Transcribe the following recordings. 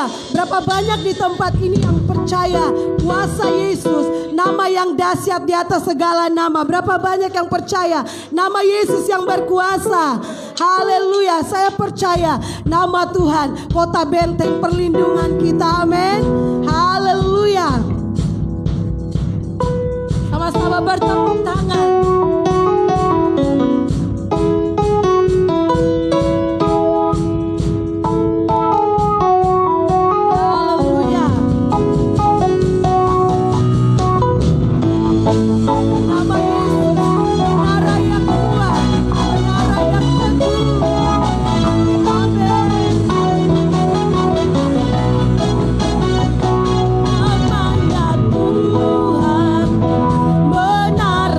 Haleluya. Berapa banyak di tempat ini yang percaya kuasa Yesus, nama yang dahsyat di atas segala nama. Berapa banyak yang percaya nama Yesus yang berkuasa. Haleluya. Saya percaya nama Tuhan kota benteng perlindungan kita. Amin. Haleluya. Sama-sama bertepuk tangan. Benar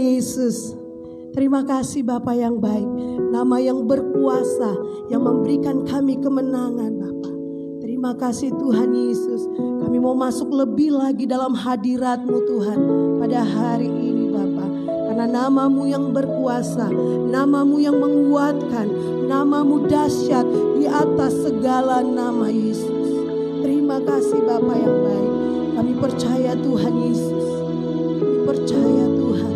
Yesus. Terima kasih Bapa yang baik, nama yang berkuasa, yang memberikan kami kemenangan Bapa. Terima kasih Tuhan Yesus. Kami mau masuk lebih lagi dalam hadirat-Mu Tuhan pada hari ini Bapa. Karena nama-Mu yang berkuasa, nama-Mu yang menguatkan, nama-Mu dahsyat di atas segala nama Yesus. Terima kasih Bapa yang baik. Kami percaya Tuhan Yesus. Kami percaya Tuhan,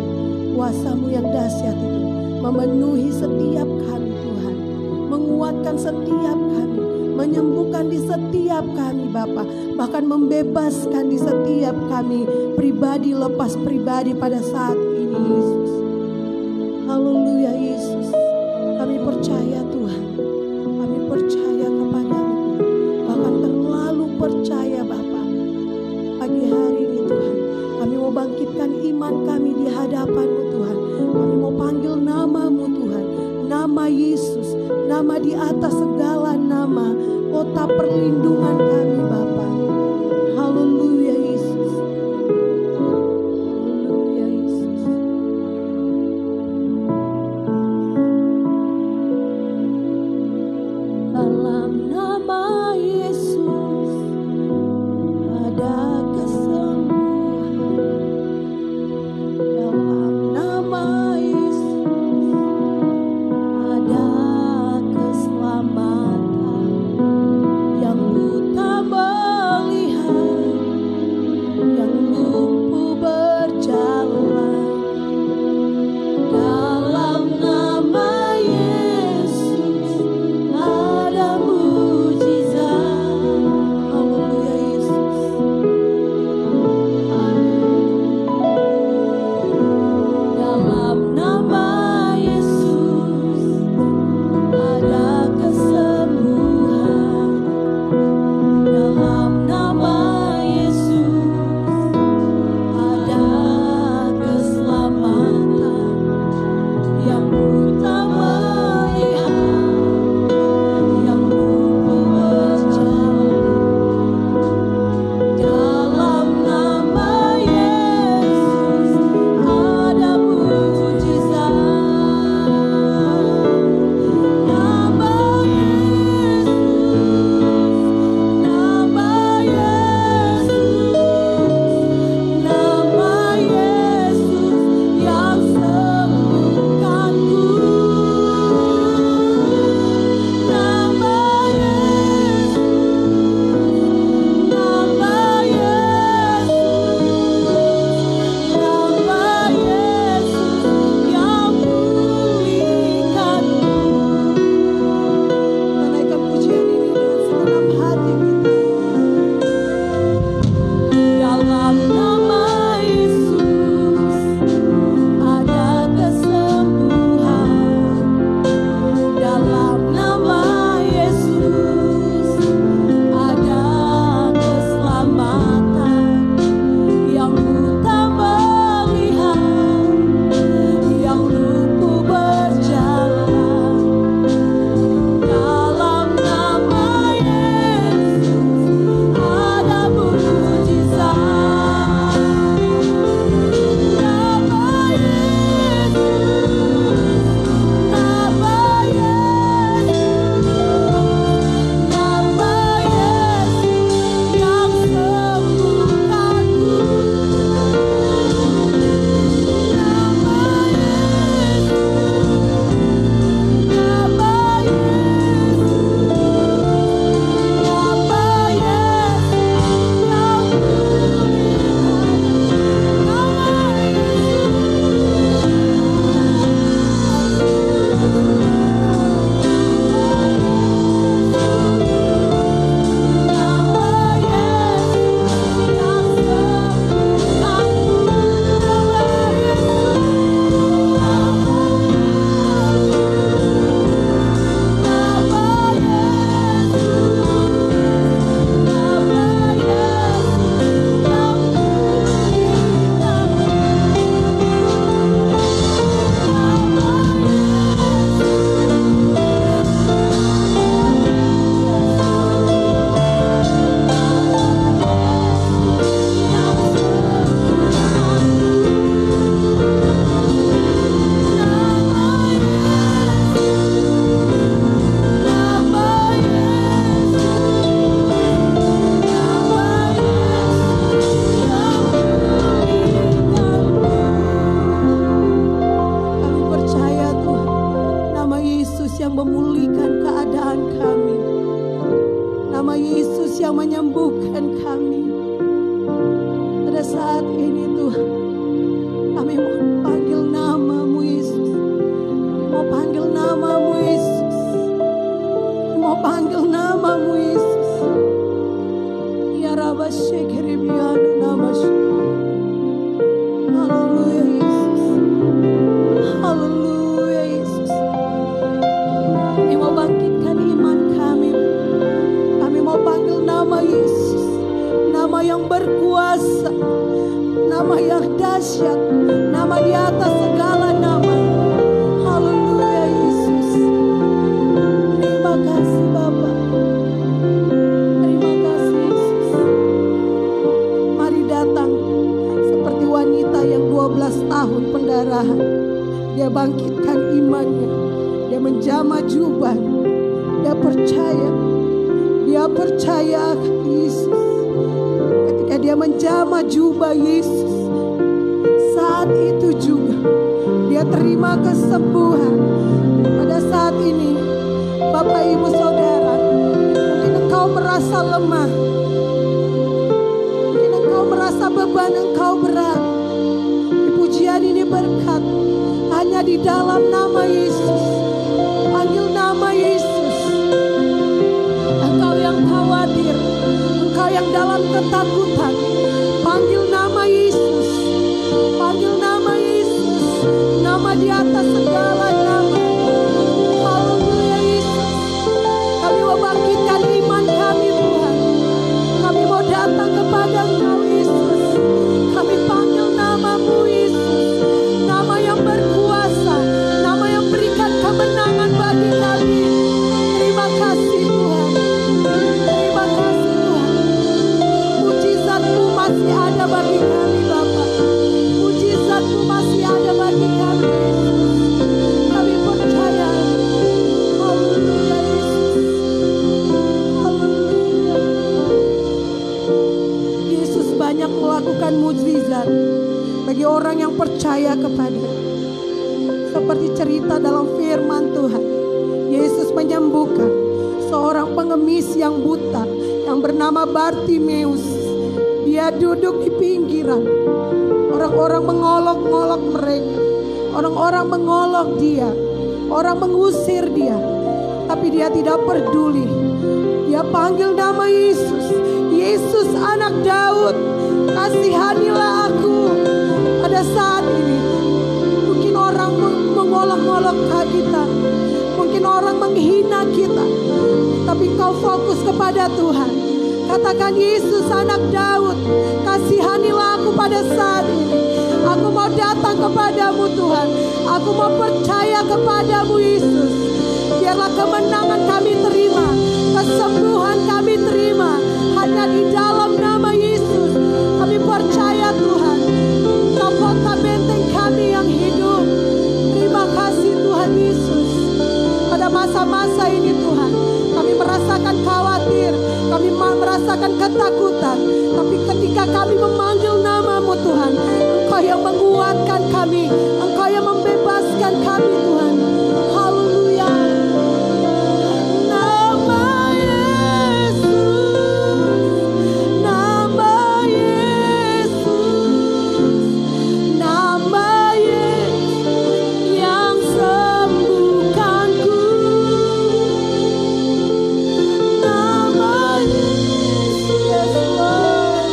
kuasa-Mu yang dahsyat itu memenuhi setiap kami Tuhan. Menguatkan setiap kami, menyembuhkan di setiap kami Bapa. Bahkan membebaskan di setiap kami, pribadi lepas pribadi pada saat ini Yesus. Haleluya Yesus. Kami percaya Tuhan. Kami percaya kepadamu. Bahkan terlalu percaya Bapa. Pagi hari ini Tuhan, kami mau bangkitkan iman kami di hadapan-Mu Tuhan. Kami mau panggil nama-Mu Tuhan, nama Yesus, nama di atas segala nama, kota perlindungan kami Bapa. Haleluya Yesus. Haleluya Yesus. Dalam nama Yesus ada kesembuhan. Dalam nama Yesus ada keselamatan. Yang utama memulihkan keadaan kami. Nama Yesus yang menyembuhkan kami. Pada saat ini Tuhan, kami mau panggil nama-Mu Yesus. Mau panggil nama-Mu Yesus. Mau panggil nama-Mu Yesus. Ya Rabba Shekeribiana nama Haleluya Yesus. Haleluya Yesus. Kami mau bangkitkan iman kami. Kami mau panggil nama Yesus. Nama yang berkuasa. Nama yang dahsyat. Nama di atas segala nama. Haleluya Yesus. Terima kasih Bapa. Terima kasih Yesus. Mari datang seperti wanita yang 12 tahun pendarahan. Dia bangkitkan imannya. Dia menjamah jubah. Dia percaya. Dia percaya Yesus. Ketika dia menjamah jubah Yesus, saat itu juga dia terima kesembuhan. Pada saat ini, Bapak Ibu Saudara, mungkin engkau merasa lemah, mungkin engkau merasa beban engkau berat. Pujian ini berkat hanya di dalam nama Yesus. Panggil nama Yesus. Engkau yang khawatir, engkau yang dalam ketakutan, panggil nama Yesus. Panggil nama Yesus. Nama di atas segala nama. Haleluya Yesus. Kami mau bangkitkan iman kami Tuhan. Kami mau datang kepada Engkau Yesus. Kami panggil nama-Mu Yesus. Nama yang berkuasa. Nama yang berikan kemenangan bagi kami. Terima kasih Tuhan. Terima kasih Tuhan. Mujizat-Mu masih ada bagi kami Bapa. Mujizat-Mu masih ada bagi kami Yesus. Kami percaya. Haleluya Yesus. Haleluya. Yesus banyak melakukan mujizat bagi orang yang percaya kepada. Seperti cerita dalam firman Tuhan, Yesus menyembuhkan seorang pengemis yang buta yang bernama Bartimeus. Dia duduk di pinggiran. Orang-orang mengolok-ngolok mereka. Orang-orang mengolok dia. Orang mengusir dia. Tapi dia tidak peduli. Dia panggil nama Yesus. Yesus anak Daud, kasihanilah aku. Pada saat ini mungkin orang mengolok-ngolok kita. Mungkin orang menghina kita. Tapi kau fokus kepada Tuhan. Katakan, Yesus anak Daud, kasihanilah aku pada saat ini. Aku mau datang kepadamu Tuhan. Aku mau percaya kepadamu Yesus. Biarlah kemenangan kami terima, kesembuhan kami terima hanya di dalam nama Yesus. Kami percaya Tuhan, Kau kota benteng kami yang hidup. Terima kasih Tuhan Yesus. Pada masa-masa ini Tuhan, kami merasakan khawatir, kami merasakan ketakutan. Tapi ketika kami memanggil nama-Mu Tuhan, Engkau yang menguatkan kami, Engkau yang membebaskan kami Tuhan. Haleluya. Nama Yesus, nama Yesus, nama Yesus yang sembuhkanku. Nama Yesus, yes Lord.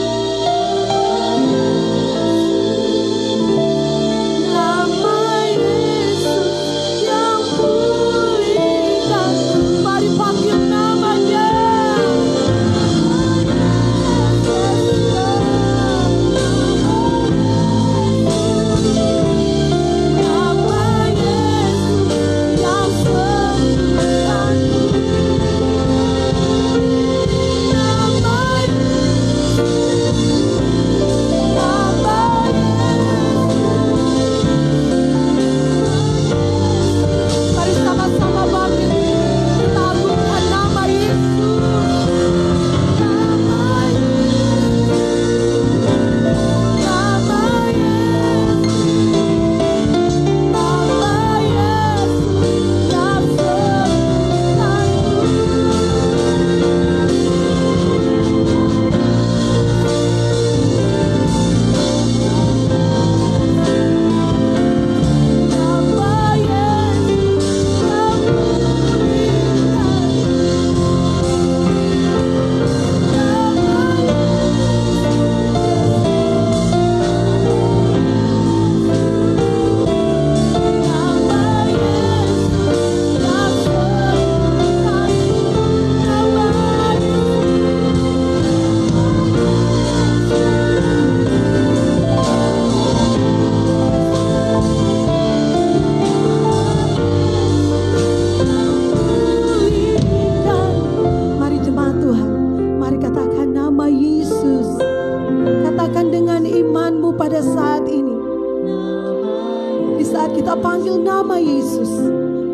saat kita panggil nama Yesus,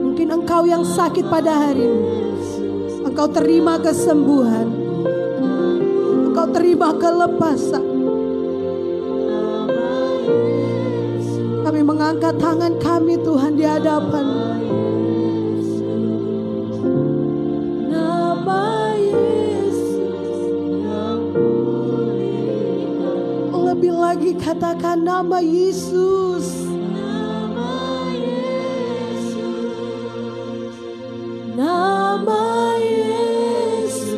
mungkin engkau yang sakit pada hari ini, engkau terima kesembuhan, engkau terima kelepasan. Kami mengangkat tangan kami Tuhan di hadapan. Nama Yesus, lebih lagi katakan nama Yesus. Nama Yesus,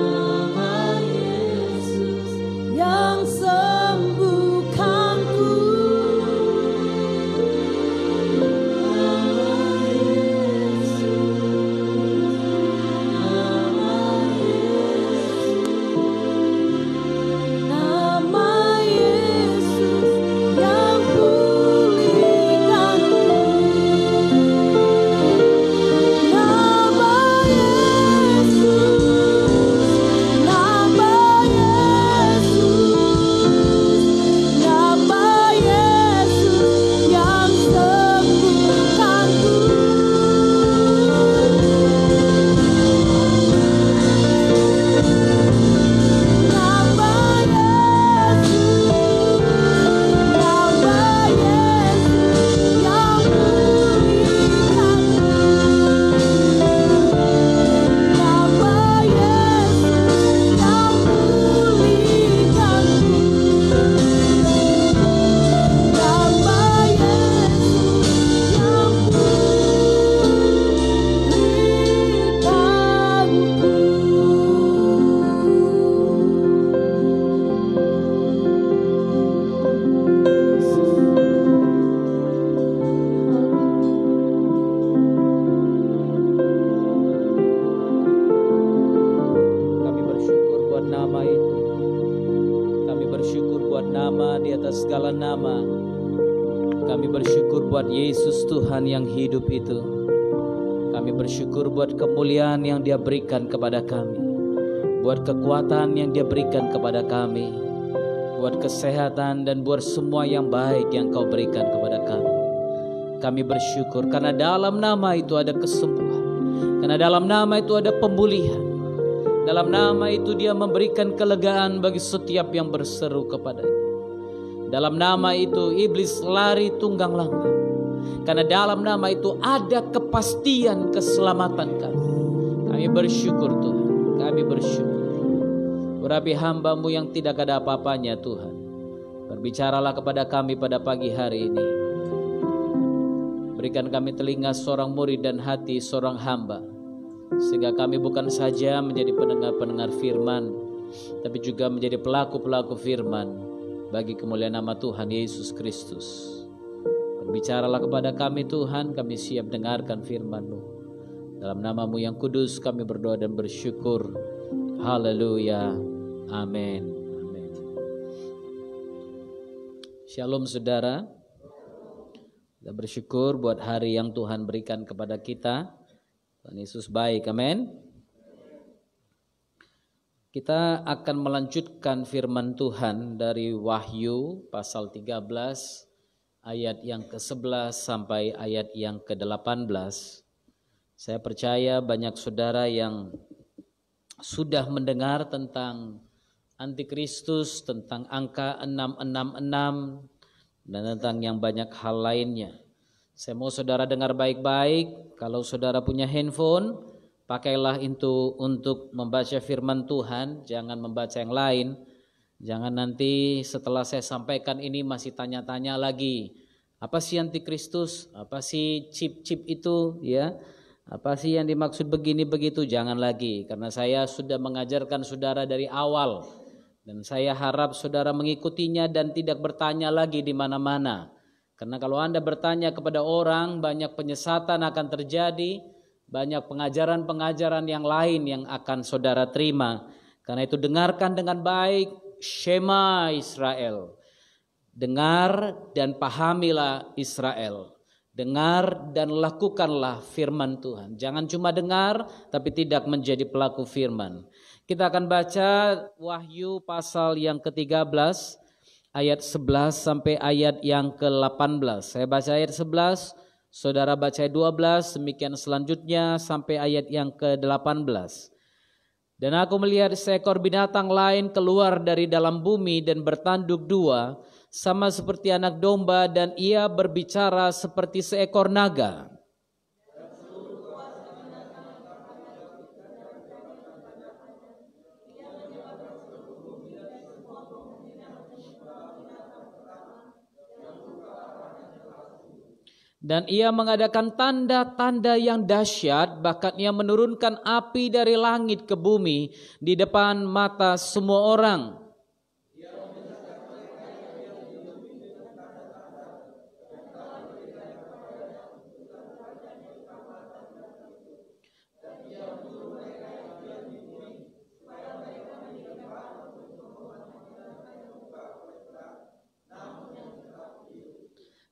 nama Yesus yang sembuhkanku. Nama Yesus, nama Yesus, nama Yesus yang pulihkanku. Yesus Tuhan yang hidup itu. Kami bersyukur buat kemuliaan yang Dia berikan kepada kami, buat kekuatan yang Dia berikan kepada kami, buat kesehatan dan buat semua yang baik yang Kau berikan kepada kami. Kami bersyukur karena dalam nama itu ada kesembuhan, karena dalam nama itu ada pemulihan, dalam nama itu Dia memberikan kelegaan bagi setiap yang berseru kepadanya. Dalam nama itu iblis lari tunggang langgang, karena dalam nama itu ada kepastian keselamatan kami. Kami bersyukur Tuhan, kami bersyukur. Urapi hamba-Mu yang tidak ada apa-apanya Tuhan, berbicaralah kepada kami pada pagi hari ini. Berikan kami telinga seorang murid dan hati seorang hamba, sehingga kami bukan saja menjadi pendengar-pendengar firman, tapi juga menjadi pelaku-pelaku firman bagi kemuliaan nama Tuhan Yesus Kristus. Berbicaralah kepada kami Tuhan, kami siap dengarkan firman-Mu. Dalam nama-Mu yang kudus kami berdoa dan bersyukur. Haleluya. Amin. Amin. Shalom saudara. Kita bersyukur buat hari yang Tuhan berikan kepada kita. Tuhan Yesus baik. Amin. Kita akan melanjutkan firman Tuhan dari Wahyu pasal 13 ayat yang ke-11 sampai ayat yang ke-18. Saya percaya banyak saudara yang sudah mendengar tentang Antikristus, tentang angka 666 dan tentang yang banyak hal lainnya. Saya mau saudara dengar baik-baik. Kalau saudara punya handphone, pakailah itu untuk membaca firman Tuhan, jangan membaca yang lain. Jangan nanti setelah saya sampaikan ini masih tanya-tanya lagi. Apa sih Antikristus? Apa sih chip-chip itu? Ya, apa sih yang dimaksud begini begitu? Jangan lagi, karena saya sudah mengajarkan saudara dari awal. Dan saya harap saudara mengikutinya dan tidak bertanya lagi di mana-mana. Karena kalau Anda bertanya kepada orang, banyak penyesatan akan terjadi. Banyak pengajaran-pengajaran yang lain yang akan saudara terima. Karena itu dengarkan dengan baik. Shema Israel. Dengar dan pahamilah Israel. Dengar dan lakukanlah firman Tuhan. Jangan cuma dengar tapi tidak menjadi pelaku firman. Kita akan baca Wahyu pasal yang ke-13 ayat 11 sampai ayat yang ke-18. Saya baca ayat 11, saudara baca ayat 12, demikian selanjutnya sampai ayat yang ke-18. Dan aku melihat seekor binatang lain keluar dari dalam bumi dan bertanduk dua, sama seperti anak domba, dan ia berbicara seperti seekor naga. Dan ia mengadakan tanda-tanda yang dahsyat, bahkan ia menurunkan api dari langit ke bumi di depan mata semua orang.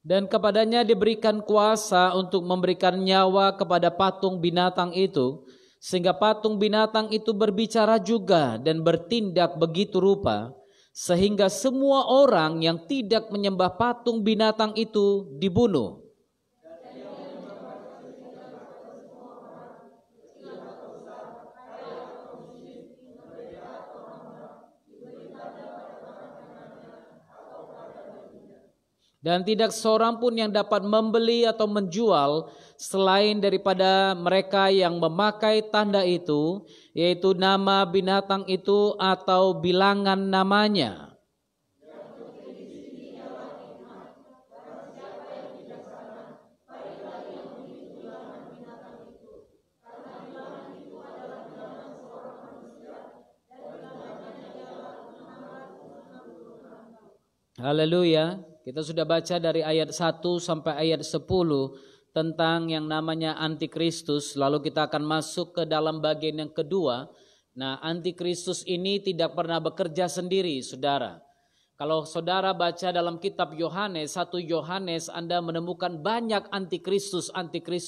Dan kepadanya diberikan kuasa untuk memberikan nyawa kepada patung binatang itu, sehingga patung binatang itu berbicara juga dan bertindak begitu rupa, sehingga semua orang yang tidak menyembah patung binatang itu dibunuh. Dan tidak seorang pun yang dapat membeli atau menjual selain daripada mereka yang memakai tanda itu, yaitu nama binatang itu atau bilangan namanya. Haleluya. Kita sudah baca dari ayat 1 sampai ayat 10 tentang yang namanya antikristus. Lalu kita akan masuk ke dalam bagian yang kedua. Nah, antikristus ini tidak pernah bekerja sendiri, saudara. Kalau saudara baca dalam kitab Yohanes, 1 Yohanes, Anda menemukan banyak antikristus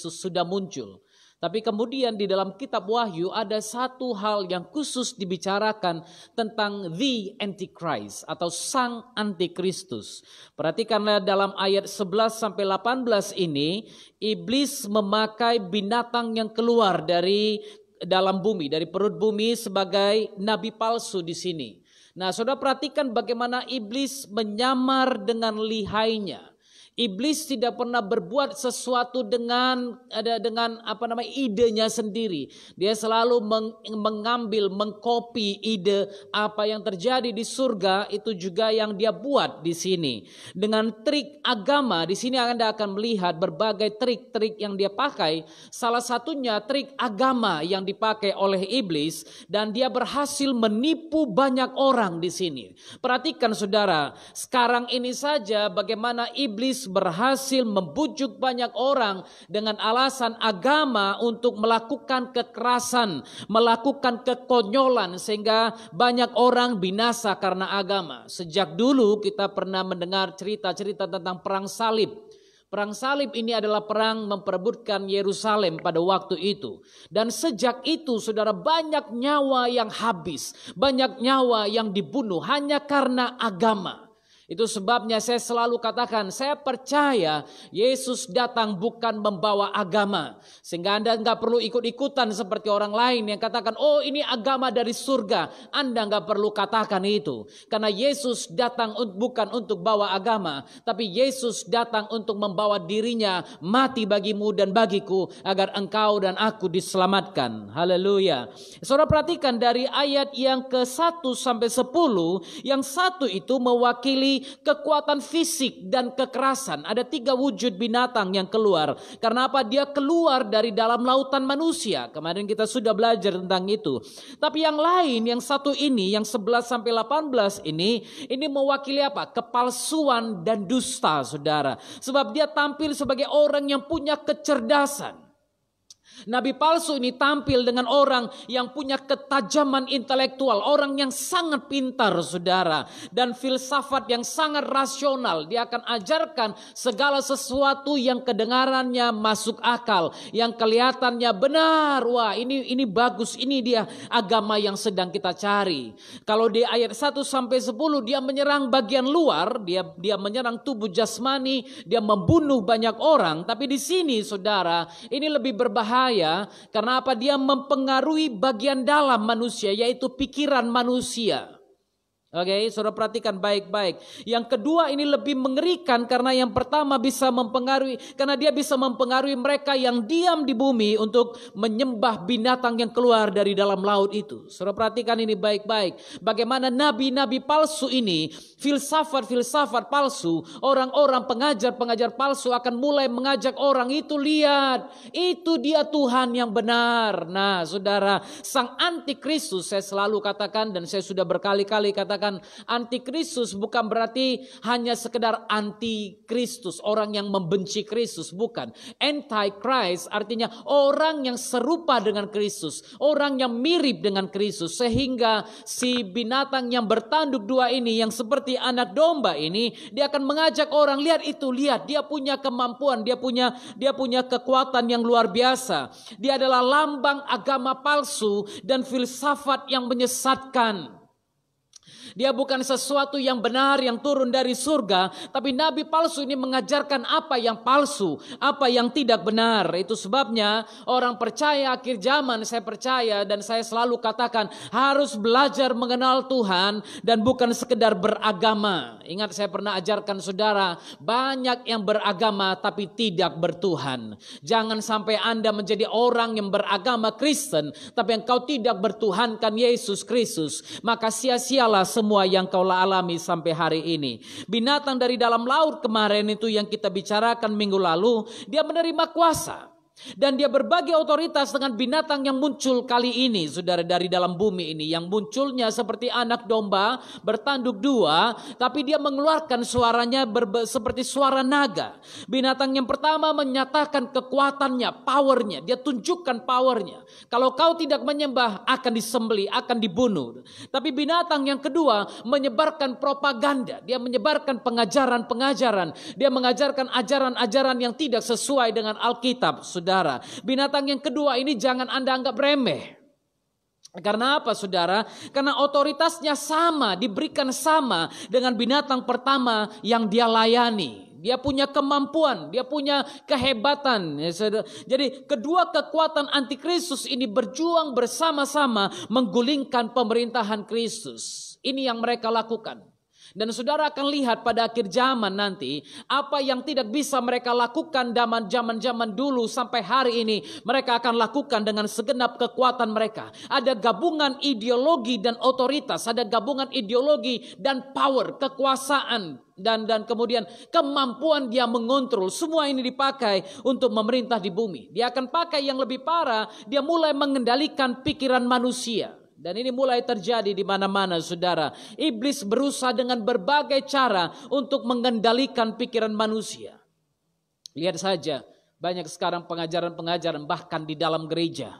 sudah muncul. Tapi kemudian di dalam kitab Wahyu ada satu hal yang khusus dibicarakan tentang the Antichrist atau sang antikristus. Perhatikanlah dalam ayat 11 sampai 18 ini, iblis memakai binatang yang keluar dari dalam bumi, dari perut bumi sebagai nabi palsu di sini. Nah, saudara perhatikan bagaimana iblis menyamar dengan lihainya. Iblis tidak pernah berbuat sesuatu dengan idenya sendiri. Dia selalu mengambil, mengkopi ide apa yang terjadi di surga, itu juga yang dia buat di sini. Dengan trik agama, di sini Anda akan melihat berbagai trik-trik yang dia pakai. Salah satunya trik agama yang dipakai oleh iblis, dan dia berhasil menipu banyak orang di sini. Perhatikan saudara, sekarang ini saja bagaimana iblis berhasil membujuk banyak orang dengan alasan agama untuk melakukan kekerasan, melakukan kekonyolan, sehingga banyak orang binasa karena agama. Sejak dulu kita pernah mendengar cerita-cerita tentang perang salib. Perang salib ini adalah perang memperebutkan Yerusalem pada waktu itu. Dan sejak itu saudara, banyak nyawa yang habis, banyak nyawa yang dibunuh hanya karena agama. Itu sebabnya saya selalu katakan, saya percaya Yesus datang bukan membawa agama. Sehingga Anda nggak perlu ikut-ikutan seperti orang lain yang katakan, oh ini agama dari surga. Anda nggak perlu katakan itu. Karena Yesus datang bukan untuk bawa agama, tapi Yesus datang untuk membawa dirinya mati bagimu dan bagiku, agar engkau dan aku diselamatkan. Haleluya. Saudara perhatikan dari ayat yang ke-1 sampai 10, yang satu itu mewakili kekuatan fisik dan kekerasan. Ada 3 wujud binatang yang keluar. Karena apa? Dia keluar dari dalam lautan manusia. Kemarin kita sudah belajar tentang itu. Tapi yang lain, yang satu ini, yang 11 sampai 18 ini mewakili apa? Kepalsuan dan dusta, saudara. Sebab dia tampil sebagai orang yang punya kecerdasan. Nabi palsu ini tampil dengan orang yang punya ketajaman intelektual, orang yang sangat pintar saudara, dan filsafat yang sangat rasional. Dia akan ajarkan segala sesuatu yang kedengarannya masuk akal, yang kelihatannya benar. Wah, ini bagus, ini dia agama yang sedang kita cari. Kalau di ayat 1 sampai 10 dia menyerang bagian luar, dia menyerang tubuh jasmani, dia membunuh banyak orang, tapi di sini saudara, ini lebih berbahaya. Karena apa? Dia mempengaruhi bagian dalam manusia, yaitu pikiran manusia. Oke, saudara perhatikan baik-baik. Yang kedua ini lebih mengerikan karena yang pertama bisa mempengaruhi, karena dia bisa mempengaruhi mereka yang diam di bumi untuk menyembah binatang yang keluar dari dalam laut itu. Saudara perhatikan ini baik-baik. Bagaimana nabi-nabi palsu ini, filsafat-filsafat palsu, orang-orang pengajar-pengajar palsu akan mulai mengajak orang itu, lihat, itu dia Tuhan yang benar. Nah, saudara, sang antikristus, saya selalu katakan dan saya sudah berkali-kali katakan, antikristus bukan berarti hanya sekedar antikristus, orang yang membenci Kristus, bukan. Antichrist artinya orang yang serupa dengan Kristus, orang yang mirip dengan Kristus, sehingga si binatang yang bertanduk dua ini, yang seperti anak domba ini, dia akan mengajak orang, lihat itu, lihat, dia punya kemampuan, dia punya kekuatan yang luar biasa. Dia adalah lambang agama palsu dan filsafat yang menyesatkan. Dia bukan sesuatu yang benar yang turun dari surga, tapi nabi palsu ini mengajarkan apa yang palsu, apa yang tidak benar. Itu sebabnya orang percaya akhir zaman, saya percaya dan saya selalu katakan, harus belajar mengenal Tuhan dan bukan sekedar beragama. Ingat, saya pernah ajarkan saudara, banyak yang beragama tapi tidak bertuhan. Jangan sampai Anda menjadi orang yang beragama Kristen tapi engkau tidak bertuhankan Yesus Kristus, maka sia-sialah semua yang kau alami sampai hari ini. Binatang dari dalam laut kemarin itu yang kita bicarakan minggu lalu, dia menerima kuasa. Dan dia berbagi otoritas dengan binatang yang muncul kali ini, saudara, dari dalam bumi ini. Yang munculnya seperti anak domba bertanduk dua, tapi dia mengeluarkan suaranya seperti suara naga. Binatang yang pertama menyatakan kekuatannya, powernya. Dia tunjukkan powernya. Kalau kau tidak menyembah, akan disembelih, akan dibunuh. Tapi binatang yang kedua menyebarkan propaganda. Dia menyebarkan pengajaran-pengajaran. Dia mengajarkan ajaran-ajaran yang tidak sesuai dengan Alkitab, saudara. Binatang yang kedua ini jangan Anda anggap remeh. Karena apa, saudara? Karena otoritasnya sama, diberikan sama dengan binatang pertama yang dia layani. Dia punya kemampuan, dia punya kehebatan. Jadi kedua kekuatan antikristus ini berjuang bersama-sama menggulingkan pemerintahan Kristus. Ini yang mereka lakukan. Dan saudara akan lihat pada akhir zaman nanti, apa yang tidak bisa mereka lakukan zaman-zaman dulu sampai hari ini, mereka akan lakukan dengan segenap kekuatan mereka. Ada gabungan ideologi dan otoritas, ada gabungan ideologi dan power, kekuasaan, dan kemudian kemampuan dia mengontrol. Semua ini dipakai untuk memerintah di bumi. Dia akan pakai yang lebih parah, dia mulai mengendalikan pikiran manusia. Dan ini mulai terjadi di mana-mana, saudara. Iblis berusaha dengan berbagai cara untuk mengendalikan pikiran manusia. Lihat saja, banyak sekarang pengajaran-pengajaran bahkan di dalam gereja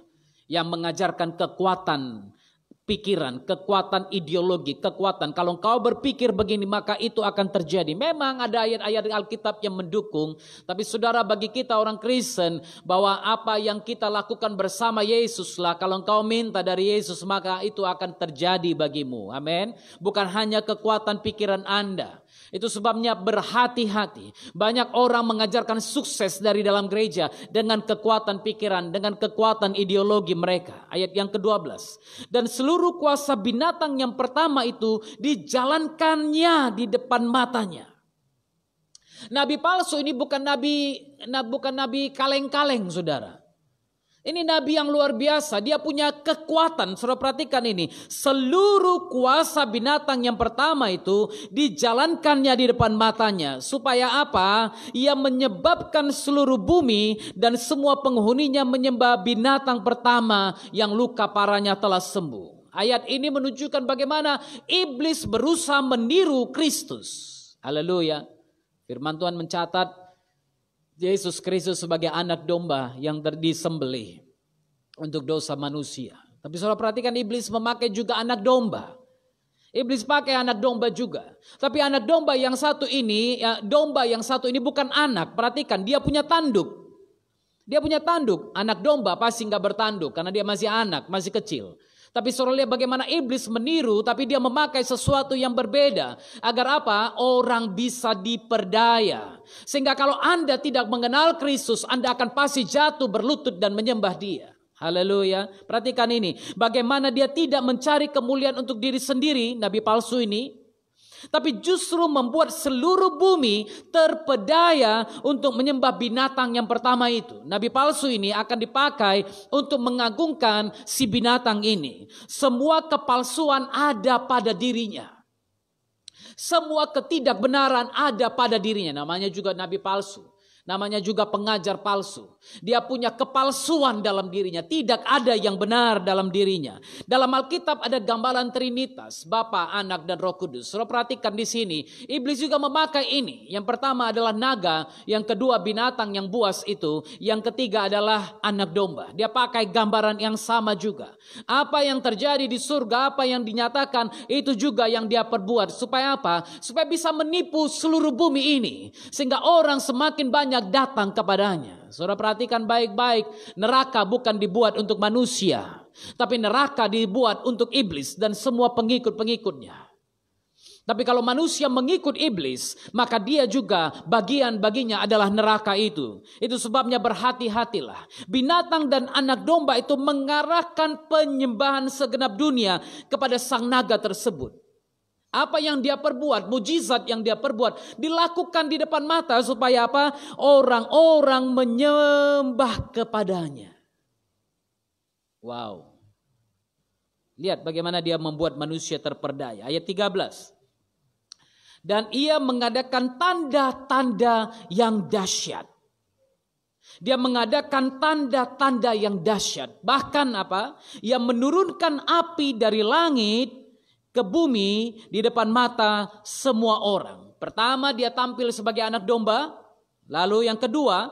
yang mengajarkan kekuatan pikiran, kekuatan ideologi, kekuatan. Kalau kau berpikir begini maka itu akan terjadi. Memang ada ayat-ayat Alkitab yang mendukung. Tapi saudara, bagi kita orang Kristen, bahwa apa yang kita lakukan bersama Yesus lah. Kalau kau minta dari Yesus maka itu akan terjadi bagimu. Amin. Bukan hanya kekuatan pikiran Anda. Itu sebabnya berhati-hati. Banyak orang mengajarkan sukses dari dalam gereja dengan kekuatan pikiran, dengan kekuatan ideologi mereka. Ayat yang ke-12. Dan seluruh kuasa binatang yang pertama itu dijalankannya di depan matanya. Nabi palsu ini bukan nabi kaleng-kaleng, saudara. Ini nabi yang luar biasa, dia punya kekuatan. Saudara perhatikan ini, seluruh kuasa binatang yang pertama itu dijalankannya di depan matanya. Supaya apa? Ia menyebabkan seluruh bumi dan semua penghuninya menyembah binatang pertama yang luka parahnya telah sembuh. Ayat ini menunjukkan bagaimana iblis berusaha meniru Kristus. Haleluya. Firman Tuhan mencatat Yesus Kristus sebagai anak domba yang disembelih. untuk dosa manusia. Tapi saudara perhatikan, iblis memakai juga anak domba. Iblis pakai anak domba juga. Tapi anak domba yang satu ini, domba yang satu ini bukan anak. Perhatikan, dia punya tanduk. Dia punya tanduk. Anak domba pasti nggak bertanduk karena dia masih anak, masih kecil. Tapi saudara lihat bagaimana iblis meniru, tapi dia memakai sesuatu yang berbeda. Agar apa? Orang bisa diperdaya. Sehingga kalau Anda tidak mengenal Kristus, Anda akan pasti jatuh berlutut dan menyembah Dia. Haleluya. Perhatikan ini. Bagaimana dia tidak mencari kemuliaan untuk diri sendiri, nabi palsu ini. Tapi justru membuat seluruh bumi terpedaya untuk menyembah binatang yang pertama itu. Nabi palsu ini akan dipakai untuk mengagungkan si binatang ini. Semua kepalsuan ada pada dirinya. Semua ketidakbenaran ada pada dirinya. Namanya juga nabi palsu. Namanya juga pengajar palsu. Dia punya kepalsuan dalam dirinya. Tidak ada yang benar dalam dirinya. Dalam Alkitab ada gambaran Trinitas, Bapa, Anak, dan Roh Kudus. Saudara perhatikan di sini, iblis juga memakai ini. Yang pertama adalah naga, yang kedua binatang yang buas itu, yang ketiga adalah anak domba. Dia pakai gambaran yang sama juga. Apa yang terjadi di surga, apa yang dinyatakan, itu juga yang dia perbuat. Supaya apa? Supaya bisa menipu seluruh bumi ini. Sehingga orang semakin banyak datang kepadanya. Saudara perhatikan baik-baik, neraka bukan dibuat untuk manusia, tapi neraka dibuat untuk iblis dan semua pengikut-pengikutnya. Tapi kalau manusia mengikut iblis, maka dia juga bagian-baginya adalah neraka itu. Itu sebabnya berhati-hatilah. Binatang dan anak domba itu mengarahkan penyembahan segenap dunia kepada sang naga tersebut. Apa yang dia perbuat, mujizat yang dia perbuat, dilakukan di depan mata supaya apa? Orang-orang menyembah kepadanya. Wow. Lihat bagaimana dia membuat manusia terperdaya. Ayat 13. Dan ia mengadakan tanda-tanda yang dahsyat. Dia mengadakan tanda-tanda yang dahsyat. Bahkan apa? Ia menurunkan api dari langit ke bumi di depan mata semua orang. Pertama dia tampil sebagai anak domba. Lalu yang kedua,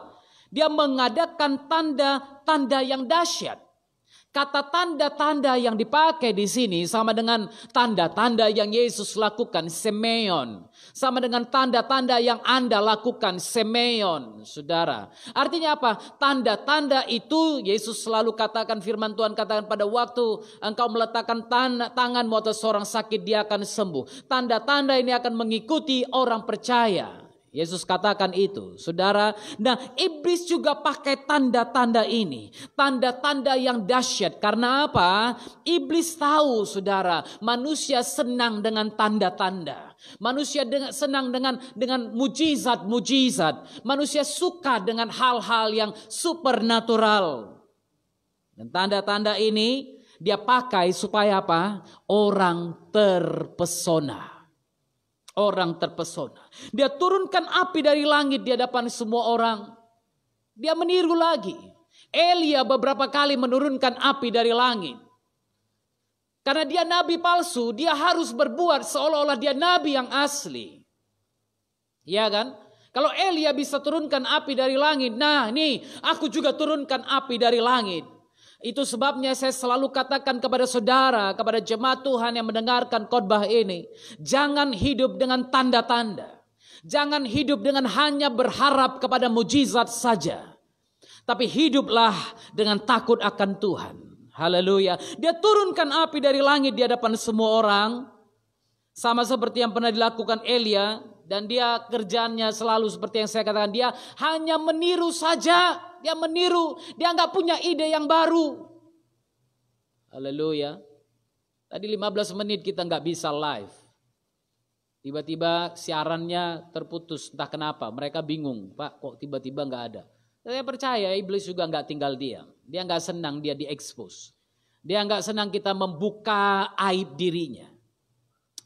dia mengadakan tanda-tanda yang dahsyat. Kata tanda-tanda yang dipakai di sini sama dengan tanda-tanda yang Yesus lakukan, semeion. Sama dengan tanda-tanda yang Anda lakukan, semeion, saudara. Artinya apa? Tanda-tanda itu Yesus selalu katakan, firman Tuhan katakan, pada waktu engkau meletakkan tanganmu atas seorang sakit, dia akan sembuh. Tanda-tanda ini akan mengikuti orang percaya. Yesus katakan itu, saudara. Nah, iblis juga pakai tanda-tanda ini. Tanda-tanda yang dahsyat. Karena apa? Iblis tahu, saudara, manusia senang dengan tanda-tanda. Manusia senang dengan mujizat-mujizat. Manusia suka dengan hal-hal yang supernatural. Dan tanda-tanda ini dia pakai supaya apa? Orang terpesona. Orang terpesona. Dia turunkan api dari langit di hadapan semua orang. Dia meniru lagi. Elia beberapa kali menurunkan api dari langit. Karena dia nabi palsu, dia harus berbuat seolah-olah dia nabi yang asli. Ya kan? Kalau Elia bisa turunkan api dari langit, nah nih aku juga turunkan api dari langit. Itu sebabnya saya selalu katakan kepada saudara, kepada jemaat Tuhan yang mendengarkan khotbah ini, jangan hidup dengan tanda-tanda. Jangan hidup dengan hanya berharap kepada mujizat saja. Tapi hiduplah dengan takut akan Tuhan. Haleluya. Dia turunkan api dari langit di hadapan semua orang. Sama seperti yang pernah dilakukan Elia. Dan dia kerjaannya selalu seperti yang saya katakan. Dia hanya meniru saja. Dia meniru, dia nggak punya ide yang baru. Haleluya. Tadi 15 menit kita nggak bisa live. Tiba-tiba siarannya terputus, entah kenapa. Mereka bingung, Pak kok tiba-tiba nggak ada. Saya percaya iblis juga nggak tinggal diam. Dia nggak senang dia diekspos. Dia nggak senang kita membuka aib dirinya.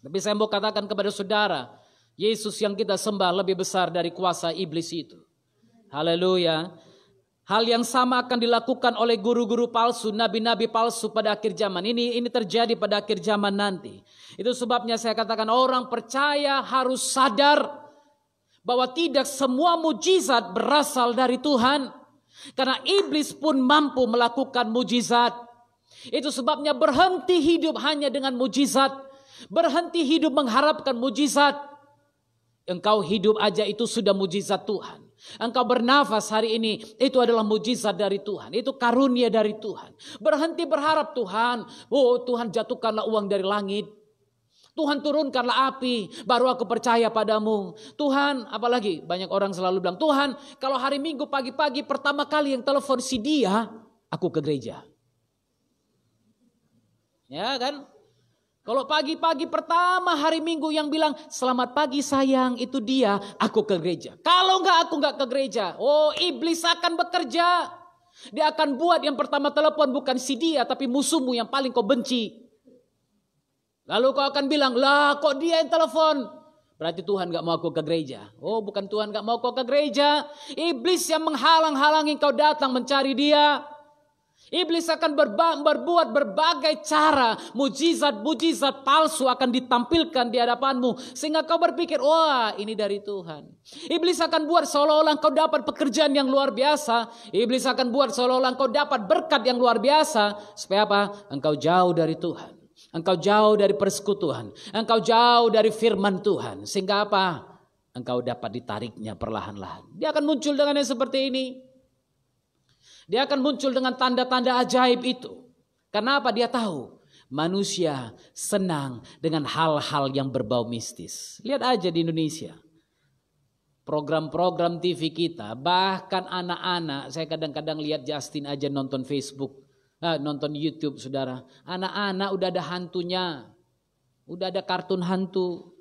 Tapi saya mau katakan kepada saudara, Yesus yang kita sembah lebih besar dari kuasa iblis itu. Haleluya. Hal yang sama akan dilakukan oleh guru-guru palsu, nabi-nabi palsu pada akhir zaman. Ini terjadi pada akhir zaman nanti. Itu sebabnya saya katakan orang percaya harus sadar bahwa tidak semua mujizat berasal dari Tuhan. Karena iblis pun mampu melakukan mujizat. Itu sebabnya berhenti hidup hanya dengan mujizat. Berhenti hidup mengharapkan mujizat. Engkau hidup aja itu sudah mujizat Tuhan. Engkau bernafas hari ini, itu adalah mujizat dari Tuhan. Itu karunia dari Tuhan. Berhenti berharap Tuhan, oh Tuhan jatuhkanlah uang dari langit. Tuhan turunkanlah api, baru aku percaya padamu. Tuhan, apalagi banyak orang selalu bilang, Tuhan kalau hari Minggu pagi-pagi pertama kali yang telepon si dia, aku ke gereja. Ya kan? Kalau pagi-pagi pertama hari Minggu yang bilang, selamat pagi sayang, itu dia, aku ke gereja. Kalau enggak, aku enggak ke gereja. Oh, iblis akan bekerja. Dia akan buat yang pertama telepon bukan si dia, tapi musuhmu yang paling kau benci. Lalu kau akan bilang, lah kok dia yang telepon? Berarti Tuhan enggak mau aku ke gereja. Oh, bukan Tuhan enggak mau kau ke gereja. Iblis yang menghalang-halangi kau datang mencari dia. Iblis akan berbuat berbagai cara, mujizat-mujizat palsu akan ditampilkan di hadapanmu. Sehingga kau berpikir, wah ini dari Tuhan. Iblis akan buat seolah-olah kau dapat pekerjaan yang luar biasa. Iblis akan buat seolah-olah kau dapat berkat yang luar biasa. Supaya apa? Engkau jauh dari Tuhan. Engkau jauh dari persekutuan. Engkau jauh dari firman Tuhan. Sehingga apa? Engkau dapat ditariknya perlahan-lahan. Dia akan muncul dengan yang seperti ini. Dia akan muncul dengan tanda-tanda ajaib itu. Kenapa? Dia tahu manusia senang dengan hal-hal yang berbau mistis. Lihat aja di Indonesia. Program-program TV kita, bahkan anak-anak, saya kadang-kadang lihat Justin aja nonton Facebook, nonton YouTube saudara. Anak-anak udah ada hantunya. Udah ada kartun hantu.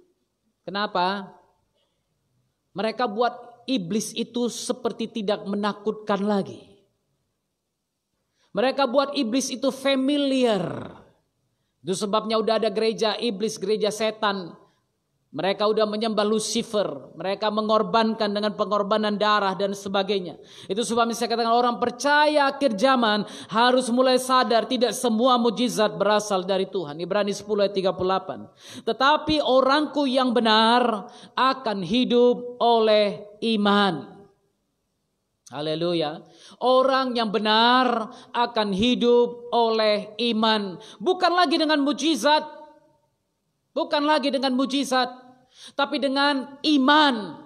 Kenapa? Mereka buat iblis itu seperti tidak menakutkan lagi. Mereka buat iblis itu familiar. Itu sebabnya udah ada gereja iblis, gereja setan. Mereka udah menyembah Lucifer. Mereka mengorbankan dengan pengorbanan darah dan sebagainya. Itu sebabnya saya katakan orang percaya akhir zaman harus mulai sadar tidak semua mujizat berasal dari Tuhan. Ibrani 10 ayat 38. Tetapi orangku yang benar akan hidup oleh iman. Haleluya. Orang yang benar akan hidup oleh iman. Bukan lagi dengan mujizat. Bukan lagi dengan mujizat. Tapi dengan iman.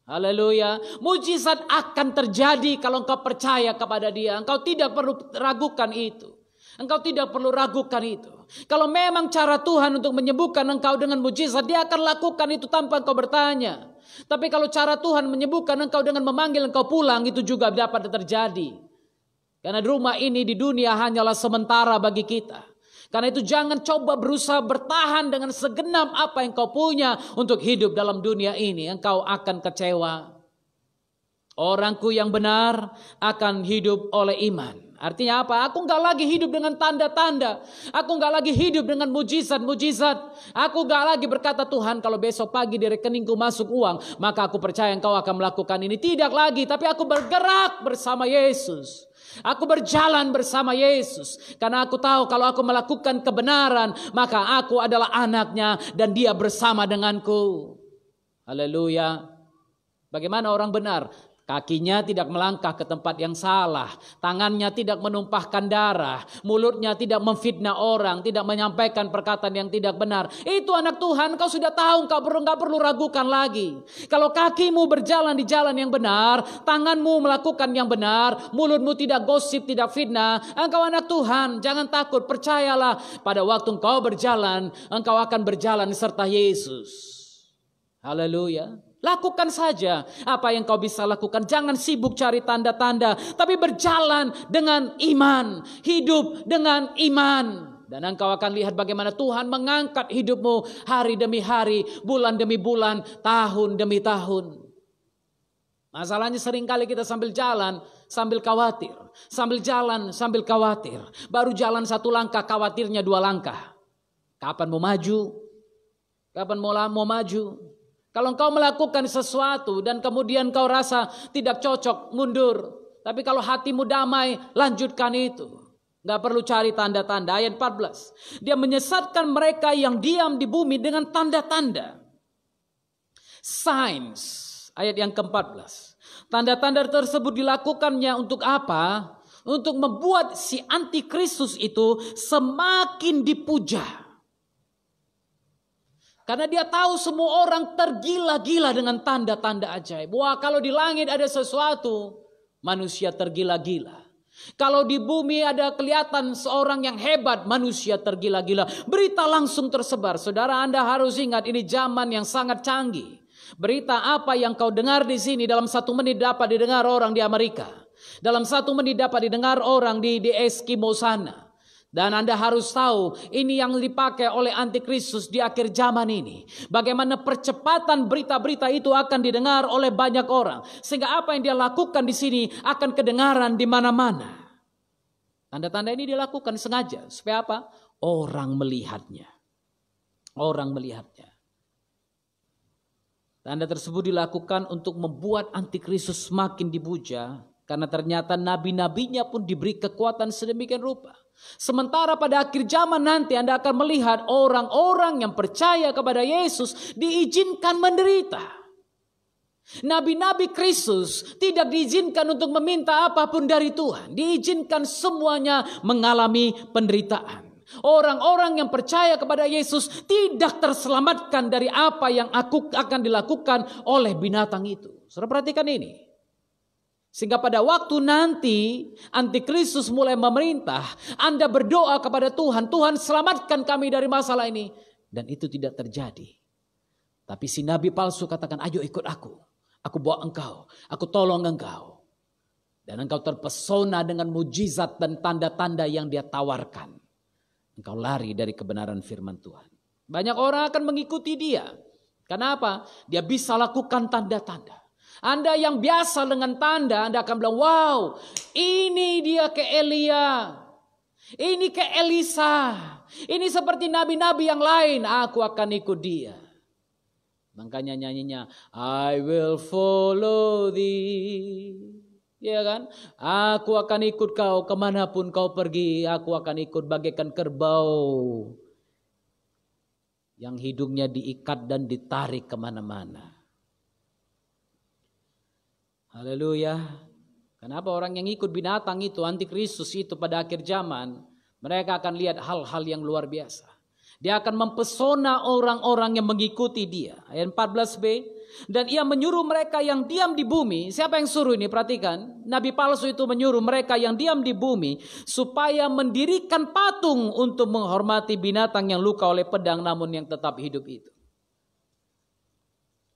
Haleluya. Mujizat akan terjadi kalau engkau percaya kepada dia. Engkau tidak perlu ragukan itu. Engkau tidak perlu ragukan itu. Kalau memang cara Tuhan untuk menyembuhkan engkau dengan mujizat, dia akan lakukan itu tanpa engkau bertanya. Tapi kalau cara Tuhan menyembuhkan engkau dengan memanggil engkau pulang, itu juga dapat terjadi. Karena rumah ini di dunia hanyalah sementara bagi kita. Karena itu jangan coba berusaha bertahan dengan segenap apa yang kau punya untuk hidup dalam dunia ini. Engkau akan kecewa. Orangku yang benar akan hidup oleh iman. Artinya apa? Aku enggak lagi hidup dengan tanda-tanda. Aku enggak lagi hidup dengan mujizat-mujizat. Aku enggak lagi berkata, Tuhan kalau besok pagi di rekeningku masuk uang, maka aku percaya engkau akan melakukan ini. Tidak lagi, tapi aku bergerak bersama Yesus. Aku berjalan bersama Yesus. Karena aku tahu kalau aku melakukan kebenaran, maka aku adalah anaknya dan dia bersama denganku. Haleluya. Bagaimana orang benar? Kakinya tidak melangkah ke tempat yang salah. Tangannya tidak menumpahkan darah. Mulutnya tidak memfitnah orang. Tidak menyampaikan perkataan yang tidak benar. Itu anak Tuhan. Kau sudah tahu. Kau nggak perlu ragukan lagi. Kalau kakimu berjalan di jalan yang benar. Tanganmu melakukan yang benar. Mulutmu tidak gosip, tidak fitnah. Engkau anak Tuhan. Jangan takut. Percayalah. Pada waktu engkau berjalan. Engkau akan berjalan serta Yesus. Haleluya. Lakukan saja apa yang kau bisa lakukan. Jangan sibuk cari tanda-tanda. Tapi berjalan dengan iman. Hidup dengan iman. Dan engkau akan lihat bagaimana Tuhan mengangkat hidupmu hari demi hari. Bulan demi bulan. Tahun demi tahun. Masalahnya seringkali kita sambil jalan. Sambil khawatir. Sambil jalan sambil khawatir. Baru jalan satu langkah khawatirnya dua langkah. Kapan mau maju? Kapan mau maju? Kalau engkau melakukan sesuatu dan kemudian kau rasa tidak cocok, mundur. Tapi kalau hatimu damai, lanjutkan itu. Gak perlu cari tanda-tanda. Ayat 14. Dia menyesatkan mereka yang diam di bumi dengan tanda-tanda. Signs. Ayat yang ke-14. Tanda-tanda tersebut dilakukannya untuk apa? Untuk membuat si antikristus itu semakin dipuja. Karena dia tahu semua orang tergila-gila dengan tanda-tanda ajaib. Wah, kalau di langit ada sesuatu, manusia tergila-gila. Kalau di bumi ada kelihatan seorang yang hebat, manusia tergila-gila. Berita langsung tersebar. Saudara, Anda harus ingat ini zaman yang sangat canggih. Berita apa yang kau dengar di sini dalam 1 menit dapat didengar orang di Amerika. Dalam 1 menit dapat didengar orang di Eskimo sana. Dan Anda harus tahu ini yang dipakai oleh antikristus di akhir zaman ini. Bagaimana percepatan berita-berita itu akan didengar oleh banyak orang. Sehingga apa yang dia lakukan di sini akan kedengaran di mana-mana. Tanda-tanda ini dilakukan sengaja. Supaya apa? Orang melihatnya. Orang melihatnya. Tanda tersebut dilakukan untuk membuat antikristus semakin dipuja. Karena ternyata nabi-nabinya pun diberi kekuatan sedemikian rupa. Sementara pada akhir zaman nanti Anda akan melihat orang-orang yang percaya kepada Yesus diizinkan menderita. Nabi-nabi Kristus tidak diizinkan untuk meminta apapun dari Tuhan. Diizinkan semuanya mengalami penderitaan. Orang-orang yang percaya kepada Yesus tidak terselamatkan dari apa yang akan dilakukan oleh binatang itu. Saudara perhatikan ini. Sehingga pada waktu nanti antikristus mulai memerintah, Anda berdoa kepada Tuhan, Tuhan selamatkan kami dari masalah ini. Dan itu tidak terjadi. Tapi si nabi palsu katakan, ayo ikut aku bawa engkau, aku tolong engkau. Dan engkau terpesona dengan mujizat dan tanda-tanda yang dia tawarkan. Engkau lari dari kebenaran firman Tuhan. Banyak orang akan mengikuti dia. Kenapa? Dia bisa lakukan tanda-tanda. Anda yang biasa dengan tanda, Anda akan bilang, wow, ini dia ke Elia, ini ke Elisa, ini seperti nabi-nabi yang lain, aku akan ikut dia. Makanya nyanyinya, I will follow thee. Ya kan? Aku akan ikut kau kemanapun kau pergi, aku akan ikut bagaikan kerbau yang hidungnya diikat dan ditarik kemana-mana. Haleluya. Kenapa orang yang ikut binatang itu, antikristus itu pada akhir zaman, mereka akan lihat hal-hal yang luar biasa. Dia akan mempesona orang-orang yang mengikuti dia. Ayat 14b. Dan ia menyuruh mereka yang diam di bumi. Siapa yang suruh ini? Perhatikan. Nabi palsu itu menyuruh mereka yang diam di bumi supaya mendirikan patung untuk menghormati binatang yang luka oleh pedang namun yang tetap hidup itu.